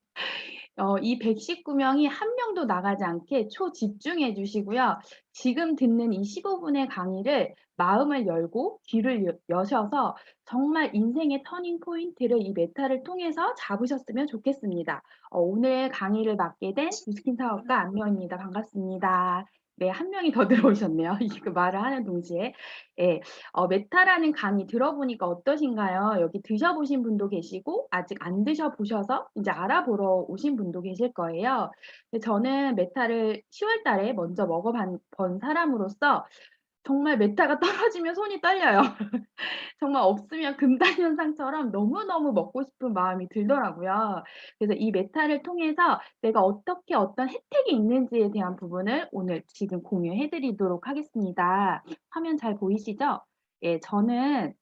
이 119명이 한 명도 나가지 않게 초집중해 주시고요. 지금 듣는 이 15분의 강의를 마음을 열고 귀를 여셔서 정말 인생의 터닝 포인트를 이 메타를 통해서 잡으셨으면 좋겠습니다. 오늘 강의를 맡게 된 뉴스킨 사업가 안명입니다. 반갑습니다. 네, 한 명이 더 들어오셨네요. 그 말을 하는 동시에. 예, 메타라는 강의 들어보니까 어떠신가요? 여기 드셔보신 분도 계시고 아직 안 드셔보셔서 이제 알아보러 오신 분도 계실 거예요. 근데 저는 메타를 10월 달에 먼저 먹어본 사람으로서 정말 메타가 떨어지면 손이 떨려요. 정말 없으면 금단현상처럼 너무너무 먹고 싶은 마음이 들더라고요. 그래서 이 메타를 통해서 내가 어떻게 어떤 혜택이 있는지에 대한 부분을 오늘 지금 공유해 드리도록 하겠습니다. 화면 잘 보이시죠? 예, 저는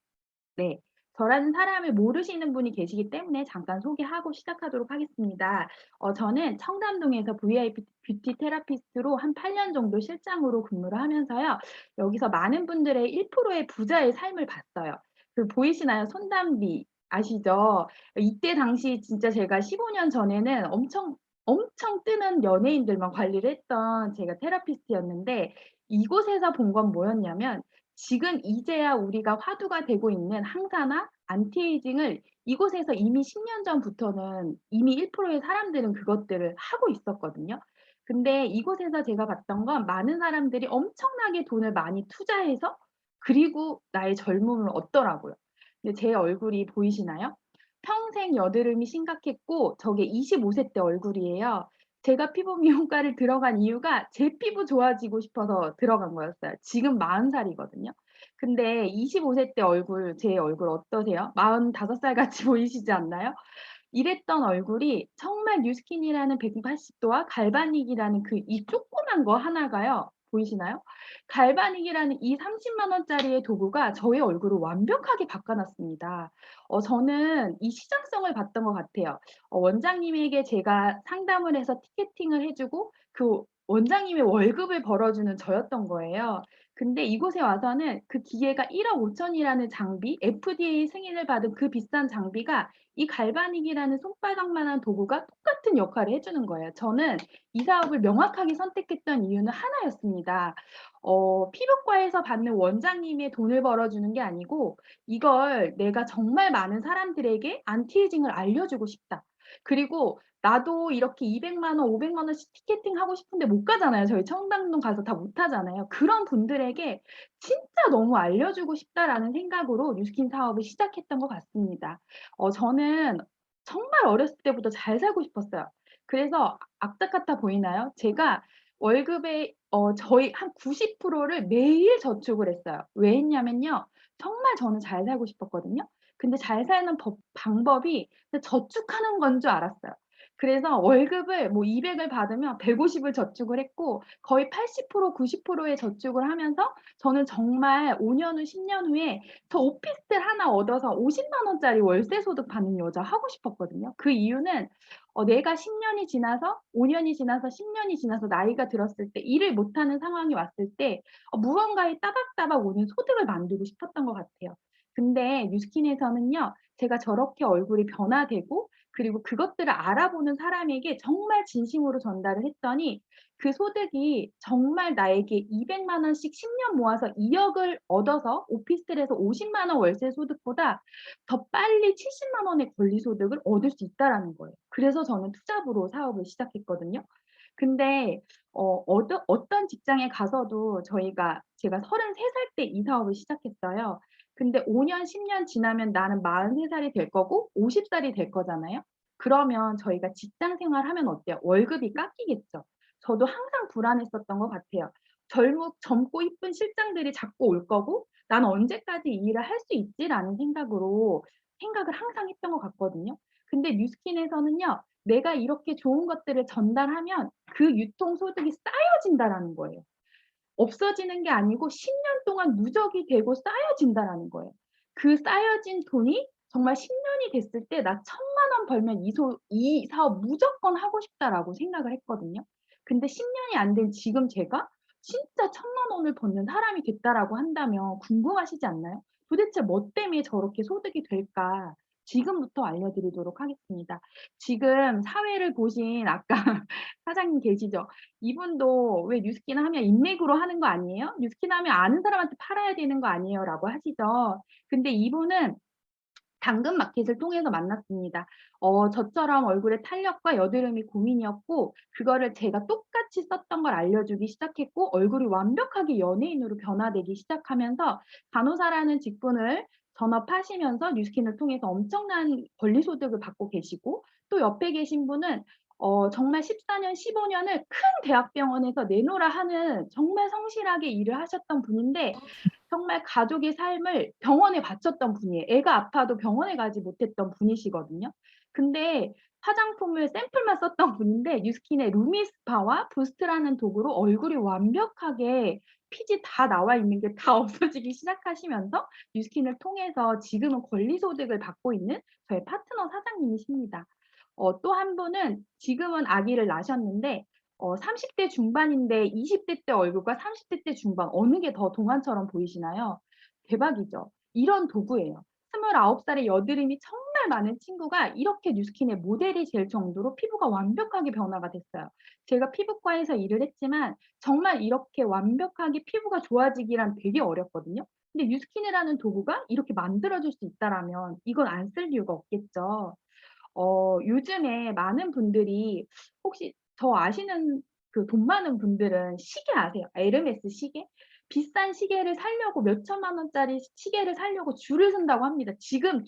네. 저라는 사람을 모르시는 분이 계시기 때문에 잠깐 소개하고 시작하도록 하겠습니다. 저는 청담동에서 VIP 뷰티 테라피스트로 한 8년 정도 실장으로 근무를 하면서요. 여기서 많은 분들의 1%의 부자의 삶을 봤어요. 그 보이시나요? 손담비 아시죠? 이때 당시 진짜 제가 15년 전에는 엄청 뜨는 연예인들만 관리를 했던 제가 테라피스트였는데 이곳에서 본 건 뭐였냐면 지금 이제야 우리가 화두가 되고 있는 항산화, 안티에이징을 이곳에서 이미 10년 전부터는 이미 1%의 사람들은 그것들을 하고 있었거든요. 근데 이곳에서 제가 봤던 건 많은 사람들이 엄청나게 돈을 많이 투자해서 그리고 나의 젊음을 얻더라고요. 근데 제 얼굴이 보이시나요? 평생 여드름이 심각했고 저게 25세 때 얼굴이에요. 제가 피부 미용과를 들어간 이유가 제 피부 좋아지고 싶어서 들어간 거였어요. 지금 40살이거든요. 근데 25세 때 얼굴, 제 얼굴 어떠세요? 45살 같이 보이시지 않나요? 이랬던 얼굴이 정말 뉴스킨이라는 180도와 갈바닉이라는 그 이 조그만 거 하나가요. 보이시나요? 갈바닉이라는 이 30만 원짜리의 도구가 저의 얼굴을 완벽하게 바꿔놨습니다. 저는 이 시장성을 봤던 것 같아요. 원장님에게 제가 상담을 해서 티켓팅을 해주고 그 원장님의 월급을 벌어주는 저였던 거예요. 근데 이곳에 와서는 그 기계가 1억 5천이라는 장비, FDA 승인을 받은 그 비싼 장비가 이 갈바닉이라는 손바닥만한 도구가 똑같은 역할을 해주는 거예요. 저는 이 사업을 명확하게 선택했던 이유는 하나였습니다. 피부과에서 받는 원장님의 돈을 벌어주는 게 아니고 이걸 내가 정말 많은 사람들에게 안티에이징을 알려주고 싶다. 그리고 나도 이렇게 200만 원, 500만 원씩 티켓팅 하고 싶은데 못 가잖아요. 저희 청담동 가서 다 못 하잖아요. 그런 분들에게 진짜 너무 알려주고 싶다라는 생각으로 뉴스킨 사업을 시작했던 것 같습니다. 저는 정말 어렸을 때부터 잘 살고 싶었어요. 그래서 악착같아 보이나요? 제가 월급의 저희 한 90%를 매일 저축을 했어요. 왜 했냐면요. 정말 저는 잘 살고 싶었거든요. 근데 잘 사는 방법이 저축하는 건 줄 알았어요. 그래서 월급을 뭐 200을 받으면 150을 저축을 했고 거의 80% 90%의 저축을 하면서 저는 정말 5년 후 10년 후에 저 오피스텔 하나 얻어서 50만 원짜리 월세 소득 받는 여자 하고 싶었거든요. 그 이유는 내가 10년이 지나서 5년이 지나서 10년이 지나서 나이가 들었을 때 일을 못하는 상황이 왔을 때 무언가에 따박따박 오는 소득을 만들고 싶었던 것 같아요. 근데 뉴스킨에서는요. 제가 저렇게 얼굴이 변화되고 그리고 그것들을 알아보는 사람에게 정말 진심으로 전달을 했더니 그 소득이 정말 나에게 200만 원씩 10년 모아서 2억을 얻어서 오피스텔에서 50만 원 월세 소득보다 더 빨리 70만 원의 권리 소득을 얻을 수 있다라는 거예요. 그래서 저는 투잡으로 사업을 시작했거든요. 근데 어떤 직장에 가서도 제가 33살 때 이 사업을 시작했어요. 근데 5년, 10년 지나면 나는 43살이 될 거고 50살이 될 거잖아요. 그러면 저희가 직장 생활하면 어때요? 월급이 깎이겠죠. 저도 항상 불안했었던 것 같아요. 젊고 이쁜 실장들이 자꾸 올 거고 '나는 언제까지 이 일을 할 수 있지?'라는 생각을 항상 했던 것 같거든요. 근데 뉴스킨에서는요. 내가 이렇게 좋은 것들을 전달하면 그 유통 소득이 쌓여진다라는 거예요. 없어지는 게 아니고 10년 동안 누적이 되고 쌓여진다라는 거예요. 그 쌓여진 돈이 정말 10년이 됐을 때 '나 1,000만 원 벌면 이 사업 무조건 하고 싶다.'라고 생각을 했거든요. 근데 10년이 안 된 지금 제가 진짜 1,000만 원을 버는 사람이 됐다라고 한다면 궁금하시지 않나요? 도대체 뭐 때문에 저렇게 소득이 될까? 지금부터 알려드리도록 하겠습니다. 지금 사회를 보신 아까 사장님 계시죠? 이분도 "왜 뉴스킨 하면 인맥으로 하는 거 아니에요? 뉴스킨 하면 아는 사람한테 팔아야 되는 거 아니에요?"라고 하시죠. 근데 이분은 당근마켓을 통해서 만났습니다. 저처럼 얼굴에 탄력과 여드름이 고민이었고 그거를 제가 똑같이 썼던 걸 알려주기 시작했고 얼굴이 완벽하게 연예인으로 변화되기 시작하면서 간호사라는 직군을 전업하시면서 뉴스킨을 통해서 엄청난 권리 소득을 받고 계시고 또 옆에 계신 분은 정말 14년, 15년을 큰 대학병원에서 내노라 하는 정말 성실하게 일을 하셨던 분인데 정말 가족의 삶을 병원에 바쳤던 분이에요. 애가 아파도 병원에 가지 못했던 분이시거든요. 근데 화장품을 샘플만 썼던 분인데 뉴스킨의 루미스파와 부스트라는 도구로 얼굴이 완벽하게 피지 다 나와 있는 게 다 없어지기 시작하시면서 뉴스킨을 통해서 지금은 권리 소득을 받고 있는 저의 파트너 사장님이십니다. 또 한 분은 지금은 아기를 낳으셨는데 30대 중반인데 20대 때 얼굴과 30대 때 중반 어느 게 더 동안처럼 보이시나요? 대박이죠. 이런 도구예요. 29살의 여드름이 정말 많은 친구가 이렇게 뉴스킨의 모델이 될 정도로 피부가 완벽하게 변화가 됐어요. 제가 피부과에서 일을 했지만 정말 이렇게 완벽하게 피부가 좋아지기란 되게 어렵거든요. 근데 뉴스킨이라는 도구가 이렇게 만들어 줄 수 있다라면 이건 안 쓸 이유가 없겠죠. 요즘에 많은 분들이 혹시 저 아시는 그 돈 많은 분들은 시계 아세요? 에르메스 시계? 비싼 시계를 사려고 몇 천만 원짜리 시계를 사려고 줄을 선다고 합니다. 지금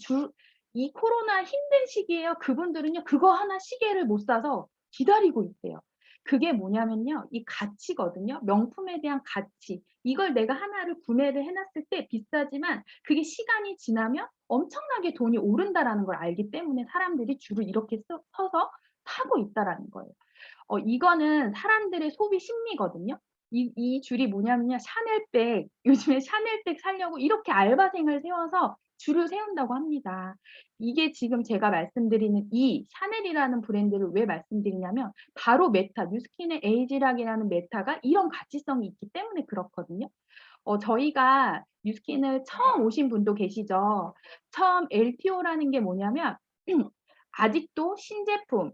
이 코로나 힘든 시기에요. 그분들은요. 그거 하나 시계를 못 사서 기다리고 있대요. 그게 뭐냐면요. 이 가치거든요. 명품에 대한 가치. 이걸 내가 하나를 구매를 해 놨을 때 비싸지만 그게 시간이 지나면 엄청나게 돈이 오른다라는 걸 알기 때문에 사람들이 줄을 이렇게 서서 사고 있다라는 거예요. 이거는 사람들의 소비 심리거든요. 이 줄이 뭐냐면요. 샤넬백, 요즘에 샤넬백 사려고 이렇게 알바생을 세워서 줄을 세운다고 합니다. 이게 지금 제가 말씀드리는 이 샤넬이라는 브랜드를 왜 말씀드리냐면 바로 메타, 뉴스킨의 에이지락이라는 메타가 이런 가치성이 있기 때문에 그렇거든요. 저희가 뉴스킨을 처음 오신 분도 계시죠. 처음 LTO라는 게 뭐냐면 아직도 신제품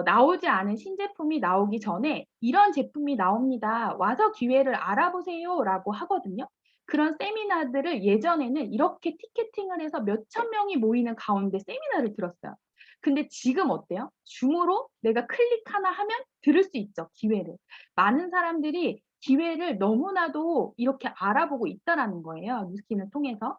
나오지 않은 신제품이 나오기 전에 "이런 제품이 나옵니다. 와서 기회를 알아보세요."라고 하거든요. 그런 세미나들을 예전에는 이렇게 티켓팅을 해서 몇천 명이 모이는 가운데 세미나를 들었어요. 근데 지금 어때요? 줌으로 내가 클릭 하나 하면 들을 수 있죠, 기회를. 많은 사람들이 기회를 너무나도 이렇게 알아보고 있다라는 거예요, 뉴스킨을 통해서.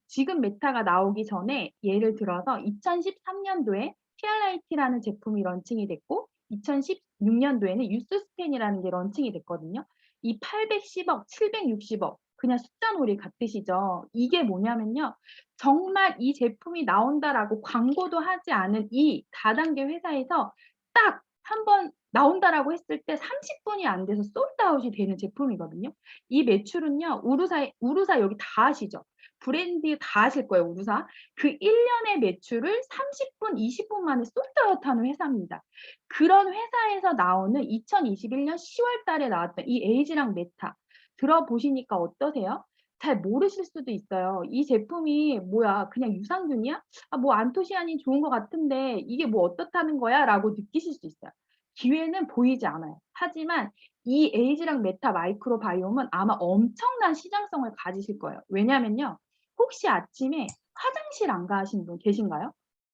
지금 메타가 나오기 전에 예를 들어서 2013년도에 피알라이트라는 제품이 런칭이 됐고 2016년도에는 유스스텐이라는 게 런칭이 됐거든요. 이 810억, 760억 그냥 숫자놀이 같으시죠. 이게 뭐냐면요. 정말 이 제품이 나온다라고 광고도 하지 않은 이 다단계 회사에서 딱 한 번 나온다라고 했을 때 30분이 안 돼서 솔드아웃이 되는 제품이거든요. 이 매출은요. 우루사 여기 다 아시죠? 브랜드 다 아실 거예요, 우루사. 그 1년의 매출을 30분, 20분 만에 솔드아웃하는 회사입니다. 그런 회사에서 나오는 2021년 10월 달에 나왔던 이 에이지랑 메타 들어보시니까 어떠세요? 잘 모르실 수도 있어요. '이 제품이 뭐야? 그냥 유산균이야? 아 뭐 안토시아닌 좋은 것 같은데 이게 뭐 어떻다는 거야?'라고 느끼실 수 있어요. 기회는 보이지 않아요. 하지만 이 에이지랑 메타 마이크로 바이옴은 아마 엄청난 시장성을 가지실 거예요. 왜냐면요. 혹시 아침에 화장실 안 가신 분 계신가요?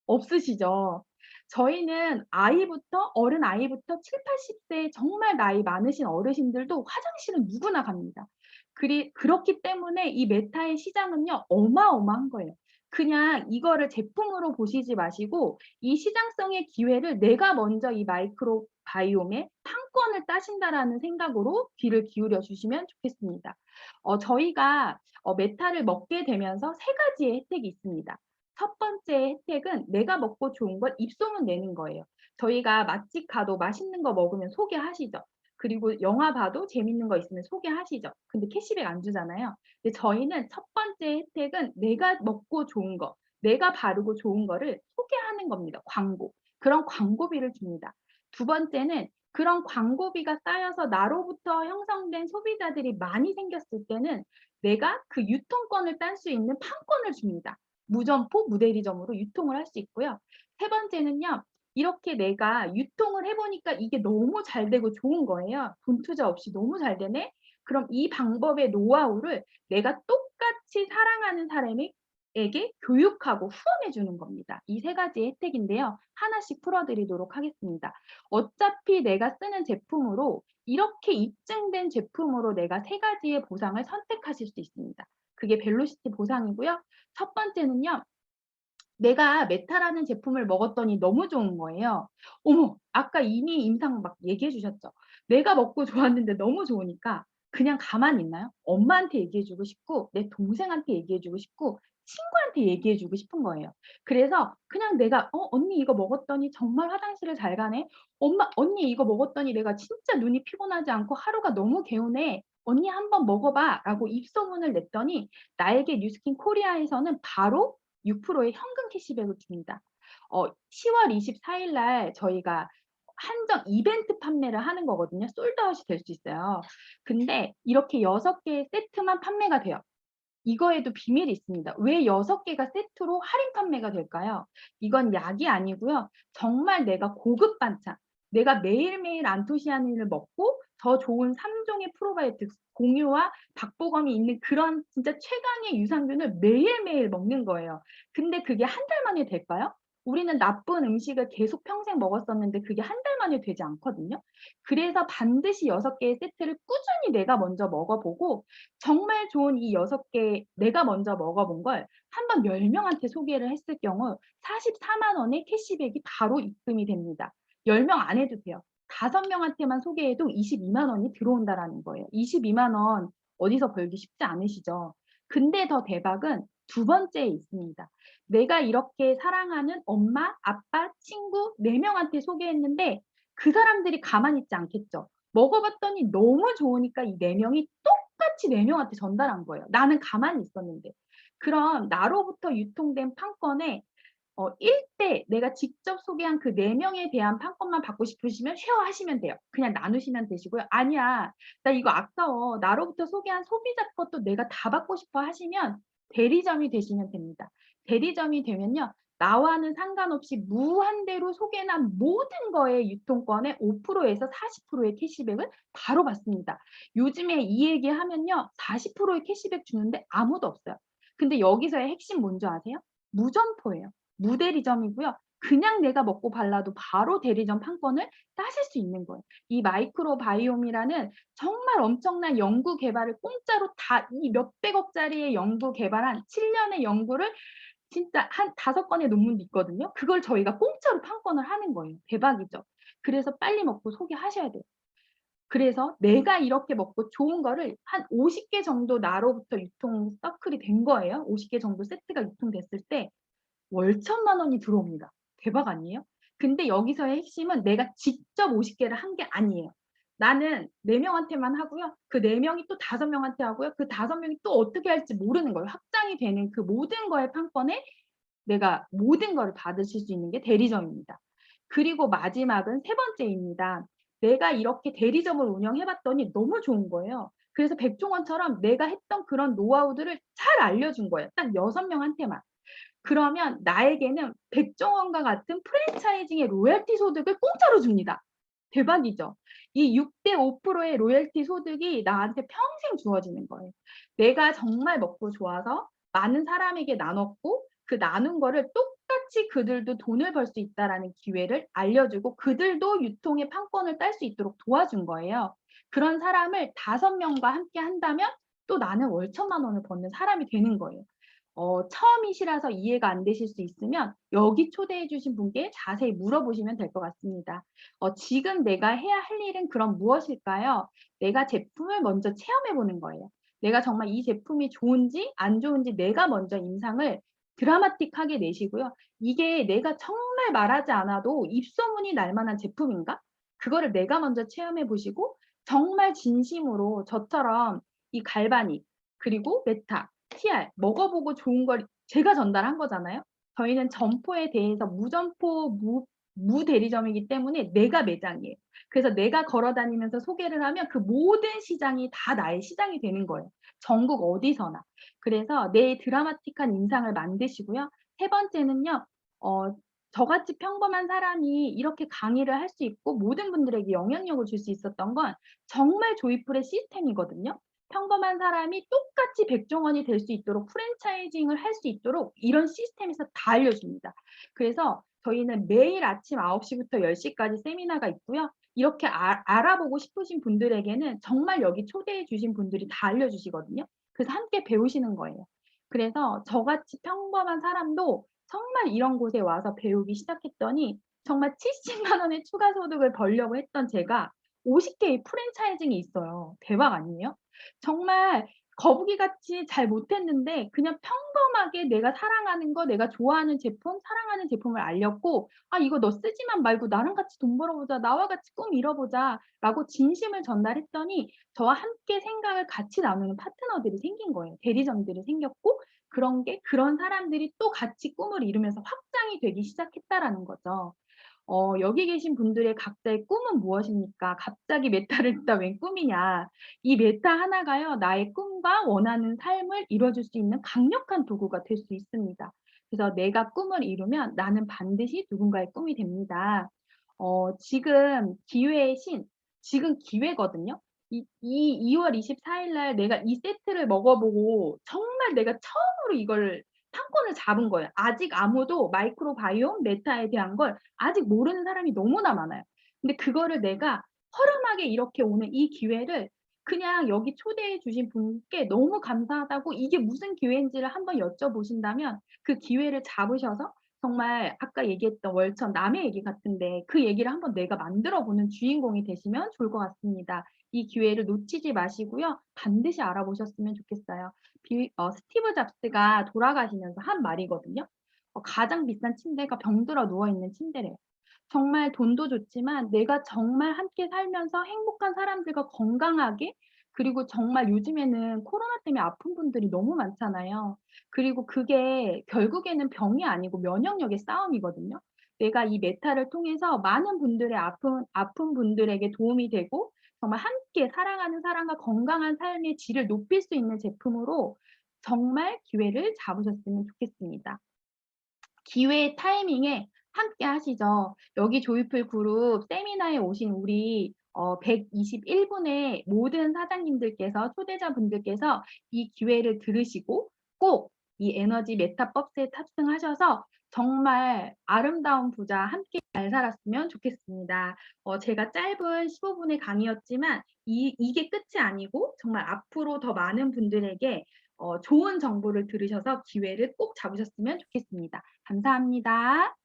없으시죠? 저희는 어른 아이부터 70-80세 정말 나이 많으신 어르신들도 화장실은 누구나 갑니다. 그렇기 때문에 이 메타의 시장은요 어마어마한 거예요. 그냥 이거를 제품으로 보시지 마시고 이 시장성의 기회를 내가 먼저 이 마이크로 바이옴의 판권을 따신다라는 생각으로 귀를 기울여 주시면 좋겠습니다. 저희가 메타를 먹게 되면서 세 가지의 혜택이 있습니다. 첫 번째 혜택은 내가 먹고 좋은 걸 입소문 내는 거예요. 저희가 맛집 가도 맛있는 거 먹으면 소개하시죠. 그리고 영화 봐도 재밌는 거 있으면 소개하시죠. 근데 캐시백 안 주잖아요. 근데 저희는 첫 번째 혜택은 내가 먹고 좋은 거, 내가 바르고 좋은 거를 소개하는 겁니다. 광고. 그런 광고비를 줍니다. 두 번째는 그런 광고비가 쌓여서 나로부터 형성된 소비자들이 많이 생겼을 때는 내가 그 유통권을 딸 수 있는 판권을 줍니다. 무점포, 무대리점으로 유통을 할 수 있고요. 세 번째는요. 이렇게 내가 유통을 해 보니까 이게 너무 잘 되고 좋은 거예요. 돈 투자 없이 너무 잘 되네. 그럼 이 방법의 노하우를 내가 똑같이 사랑하는 사람에게 교육하고 후원해 주는 겁니다. 이 세 가지 혜택인데요. 하나씩 풀어 드리도록 하겠습니다. 어차피 내가 쓰는 제품으로 이렇게 입증된 제품으로 내가 세 가지의 보상을 선택하실 수 있습니다. 그게 벨로시티 보상이고요. 첫 번째는요. 내가 메타라는 제품을 먹었더니 너무 좋은 거예요. 어머, 아까 이미 임상 막 얘기해 주셨죠. 내가 먹고 좋았는데 너무 좋으니까 그냥 가만히 있나요? 엄마한테 얘기해 주고 싶고 내 동생한테 얘기해 주고 싶고 친구한테 얘기해 주고 싶은 거예요. 그래서 그냥 내가 언니 이거 먹었더니 정말 화장실을 잘 가네. 엄마 언니 이거 먹었더니 내가 진짜 눈이 피곤하지 않고 하루가 너무 개운해. 언니 한번 먹어봐.'라고 입소문을 냈더니 나에게 뉴스킨 코리아에서는 바로 6%의 현금 캐시백을 줍니다. 10월 24일 날 저희가 한정 이벤트 판매를 하는 거거든요. 솔드아웃이 될 수 있어요. 근데 이렇게 6개의 세트만 판매가 돼요. 이거에도 비밀이 있습니다. 왜 6개가 세트로 할인 판매가 될까요? 이건 약이 아니고요. 정말 내가 고급 반찬, 내가 매일매일 안토시아닌을 먹고 더 좋은 3종의 프로바이오틱스, 공유와 박보검이 있는 그런 진짜 최강의 유산균을 매일매일 먹는 거예요. 근데 그게 한 달 만에 될까요? 우리는 나쁜 음식을 계속 평생 먹었었는데 그게 한 달 만에 되지 않거든요. 그래서 반드시 6개의 세트를 꾸준히 내가 먼저 먹어보고 정말 좋은 이 6개 내가 먼저 먹어본 걸 한번 10명한테 소개를 했을 경우 44만 원의 캐시백이 바로 입금이 됩니다. 10명 안 해도 돼요. 5명한테만 소개해도 22만 원이 들어온다라는 거예요. 22만 원 어디서 벌기 쉽지 않으시죠? 근데 더 대박은 두 번째에 있습니다. 내가 이렇게 사랑하는 엄마, 아빠, 친구 4명한테 소개했는데 그 사람들이 가만히 있지 않겠죠. 먹어봤더니 너무 좋으니까 이 4명이 똑같이 4명한테 전달한 거예요. 나는 가만히 있었는데. 그럼 나로부터 유통된 판권에 1대 내가 직접 소개한 그 4명에 대한 판권만 받고 싶으시면 쉐어하시면 돼요. 그냥 나누시면 되시고요. 아니야, 나 이거 아까워. 나로부터 소개한 소비자 것도 내가 다 받고 싶어 하시면 대리점이 되시면 됩니다. 대리점이 되면요. 나와는 상관없이 무한대로 소개한 모든 거의 유통권의 5%에서 40%의 캐시백을 바로 받습니다. 요즘에 이 얘기하면요. 40%의 캐시백 주는데 아무도 없어요. 근데 여기서의 핵심 뭔지 아세요? 무점포예요. 무대리점이고요. 그냥 내가 먹고 발라도 바로 대리점 판권을 따실 수 있는 거예요. 이 마이크로 바이옴이라는 정말 엄청난 연구 개발을 공짜로 다 이 몇백억짜리의 연구 개발한 7년의 연구를 진짜 한 5건의 논문도 있거든요. 그걸 저희가 공짜로 판권을 하는 거예요. 대박이죠. 그래서 빨리 먹고 소개하셔야 돼요. 그래서 내가 이렇게 먹고 좋은 거를 한 50개 정도 나로부터 유통 서클이 된 거예요. 50개 정도 세트가 유통됐을 때 월천만 원이 들어옵니다. 대박 아니에요? 근데 여기서의 핵심은 내가 직접 50개를 한 게 아니에요. 나는 4명한테만 하고요. 그 4명이 또 5명한테 하고요. 그 5명이 또 어떻게 할지 모르는 거예요. 확장이 되는 그 모든 거의 판권에 내가 모든 거를 받으실 수 있는 게 대리점입니다. 그리고 마지막은 세 번째입니다. 내가 이렇게 대리점을 운영해 봤더니 너무 좋은 거예요. 그래서 백종원처럼 내가 했던 그런 노하우들을 잘 알려준 거예요. 딱 6명한테만. 그러면 나에게는 백종원과 같은 프랜차이징의 로열티 소득을 공짜로 줍니다. 대박이죠. 이 6대 5%의 로열티 소득이 나한테 평생 주어지는 거예요. 내가 정말 먹고 좋아서 많은 사람에게 나눴고 그 나눈 거를 똑같이 그들도 돈을 벌 수 있다라는 기회를 알려주고 그들도 유통의 판권을 딸 수 있도록 도와준 거예요. 그런 사람을 5명과 함께 한다면 또 나는 월 1,000만 원을 버는 사람이 되는 거예요. 처음이시라서 이해가 안 되실 수 있으면 여기 초대해 주신 분께 자세히 물어보시면 될 것 같습니다. 지금 내가 해야 할 일은 그럼 무엇일까요? 내가 제품을 먼저 체험해 보는 거예요. 내가 정말 이 제품이 좋은지 안 좋은지 내가 먼저 인상을 드라마틱하게 내시고요. 이게 내가 정말 말하지 않아도 입소문이 날 만한 제품인가? 그거를 내가 먼저 체험해 보시고 정말 진심으로 저처럼 이 갈바닉 그리고 메타 TR 먹어보고 좋은 걸 제가 전달한 거잖아요. 저희는 점포에 대해서 무점포 무대리점이기 때문에 내가 매장이에요. 그래서 내가 걸어 다니면서 소개를 하면 그 모든 시장이 다 나의 시장이 되는 거예요. 전국 어디서나. 그래서 내 드라마틱한 인상을 만드시고요. 세 번째는요. 저같이 평범한 사람이 이렇게 강의를 할 수 있고 모든 분들에게 영향력을 줄 수 있었던 건 정말 조이풀의 시스템이거든요. 평범한 사람이 똑같이 백종원이 될 수 있도록 프랜차이징을 할 수 있도록 이런 시스템에서 다 알려줍니다. 그래서 저희는 매일 아침 9시부터 10시까지 세미나가 있고요. 이렇게 알아보고 싶으신 분들에게는 정말 여기 초대해 주신 분들이 다 알려주시거든요. 그래서 함께 배우시는 거예요. 그래서 저같이 평범한 사람도 정말 이런 곳에 와서 배우기 시작했더니 정말 70만 원의 추가 소득을 벌려고 했던 제가 50개의 프랜차이징이 있어요. 대박 아니에요? 정말 거북이같이 잘 못했는데 그냥 평범하게 내가 사랑하는 거, 내가 좋아하는 제품, 사랑하는 제품을 알렸고 "아 이거 너 쓰지만 말고 나랑 같이 돈 벌어보자. 나와 같이 꿈 이뤄보자."라고 진심을 전달했더니 저와 함께 생각을 같이 나누는 파트너들이 생긴 거예요. 대리점들이 생겼고 그런 사람들이 또 같이 꿈을 이루면서 확장이 되기 시작했다라는 거죠. 여기 계신 분들의 각자의 꿈은 무엇입니까? 갑자기 메타를 듣다 웬 꿈이냐. 이 메타 하나가요. 나의 꿈과 원하는 삶을 이뤄줄 수 있는 강력한 도구가 될 수 있습니다. 그래서 내가 꿈을 이루면 나는 반드시 누군가의 꿈이 됩니다. 지금 기회의 신, 지금 기회거든요. 2월 24일 날 내가 이 세트를 먹어보고 정말 내가 처음으로 이걸 판권을 잡은 거예요. 아직 아무도 마이크로바이옴, 메타에 대한 걸 아직 모르는 사람이 너무나 많아요. 근데 그거를 내가 허름하게 이렇게 오는 이 기회를 그냥 여기 초대해 주신 분께 너무 감사하다고 이게 무슨 기회인지를 한번 여쭤보신다면 그 기회를 잡으셔서 정말 아까 얘기했던 월천 남의 얘기 같은데 그 얘기를 한번 내가 만들어 보는 주인공이 되시면 좋을 것 같습니다. 이 기회를 놓치지 마시고요. 반드시 알아보셨으면 좋겠어요. 스티브 잡스가 돌아가시면서 한 말이거든요. 가장 비싼 침대가 병들어 누워 있는 침대래요. 정말 돈도 좋지만 내가 정말 함께 살면서 행복한 사람들과 건강하게 그리고 정말 요즘에는 코로나 때문에 아픈 분들이 너무 많잖아요. 그리고 그게 결국에는 병이 아니고 면역력의 싸움이거든요. 내가 이 메타를 통해서 많은 분들의 아픈 분들에게 도움이 되고 정말 함께 사랑하는 사람과 건강한 삶의 질을 높일 수 있는 제품으로 정말 기회를 잡으셨으면 좋겠습니다. 기회의 타이밍에 함께 하시죠. 여기 조이풀 그룹 세미나에 오신 우리 121분의 모든 사장님들께서 초대자분들께서 이 기회를 들으시고 꼭 이 에너지 메타버스에 탑승하셔서 정말 아름다운 부자 함께 잘 살았으면 좋겠습니다. 제가 짧은 15분의 강의였지만 이게 끝이 아니고 정말 앞으로 더 많은 분들에게 좋은 정보를 들으셔서 기회를 꼭 잡으셨으면 좋겠습니다. 감사합니다.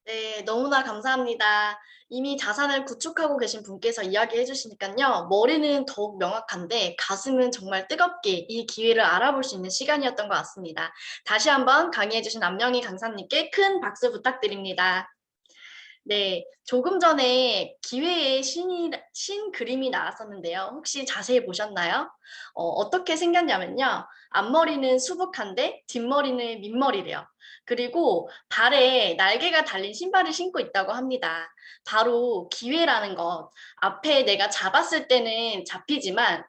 네, 너무나 감사합니다. 이미 자산을 구축하고 계신 분께서 이야기해 주시니까요. 머리는 더욱 명확한데 가슴은 정말 뜨겁게 이 기회를 알아볼 수 있는 시간이었던 것 같습니다. 다시 한번 강의해 주신 남영희 강사님께 큰 박수 부탁드립니다. 네, 조금 전에 기회의 신 그림이 나왔었는데요. 혹시 자세히 보셨나요? 어떻게 생겼냐면요. 앞머리는 수북한데 뒷머리는 민머리래요. 그리고 발에 날개가 달린 신발을 신고 있다고 합니다. 바로 기회라는 것. 앞에 내가 잡았을 때는 잡히지만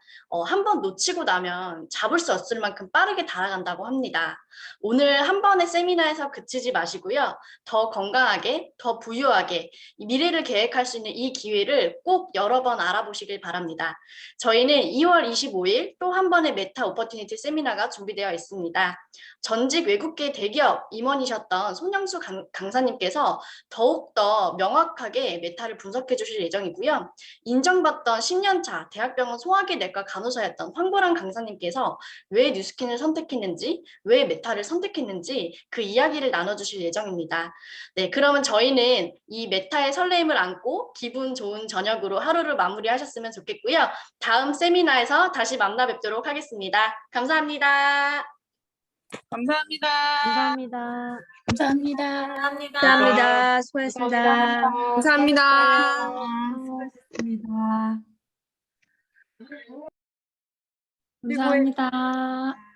한 번 놓치고 나면 잡을 수 없을 만큼 빠르게 달아간다고 합니다. 오늘 한 번의 세미나에서 그치지 마시고요. 더 건강하게, 더 부유하게 이 미래를 계획할 수 있는 이 기회를 꼭 여러 번 알아보시길 바랍니다. 저희는 2월 25일 또 한 번의 메타 오퍼튜니티 세미나가 준비되어 있습니다. 전직 외국계 대기업 임원이셨던 손영수 강사님께서 더욱더 명확하게 메타를 분석해 주실 예정이고요. 인정받던 10년차 대학병원 소화기 내과 간호사였던 황보람 강사님께서 왜 뉴스킨을 선택했는지, 왜 메타를 선택했는지 그 이야기를 나눠주실 예정입니다. 네, 그러면 저희는 이 메타의 설레임을 안고 기분 좋은 저녁으로 하루를 마무리하셨으면 좋겠고요. 다음 세미나에서 다시 만나 뵙도록 하겠습니다. 감사합니다. 감사합니다. 감사합니다. 감사합니다. 감사합니다. 수고하셨습니다. 감사합니다. 수고하셨습니다. 감사합니다.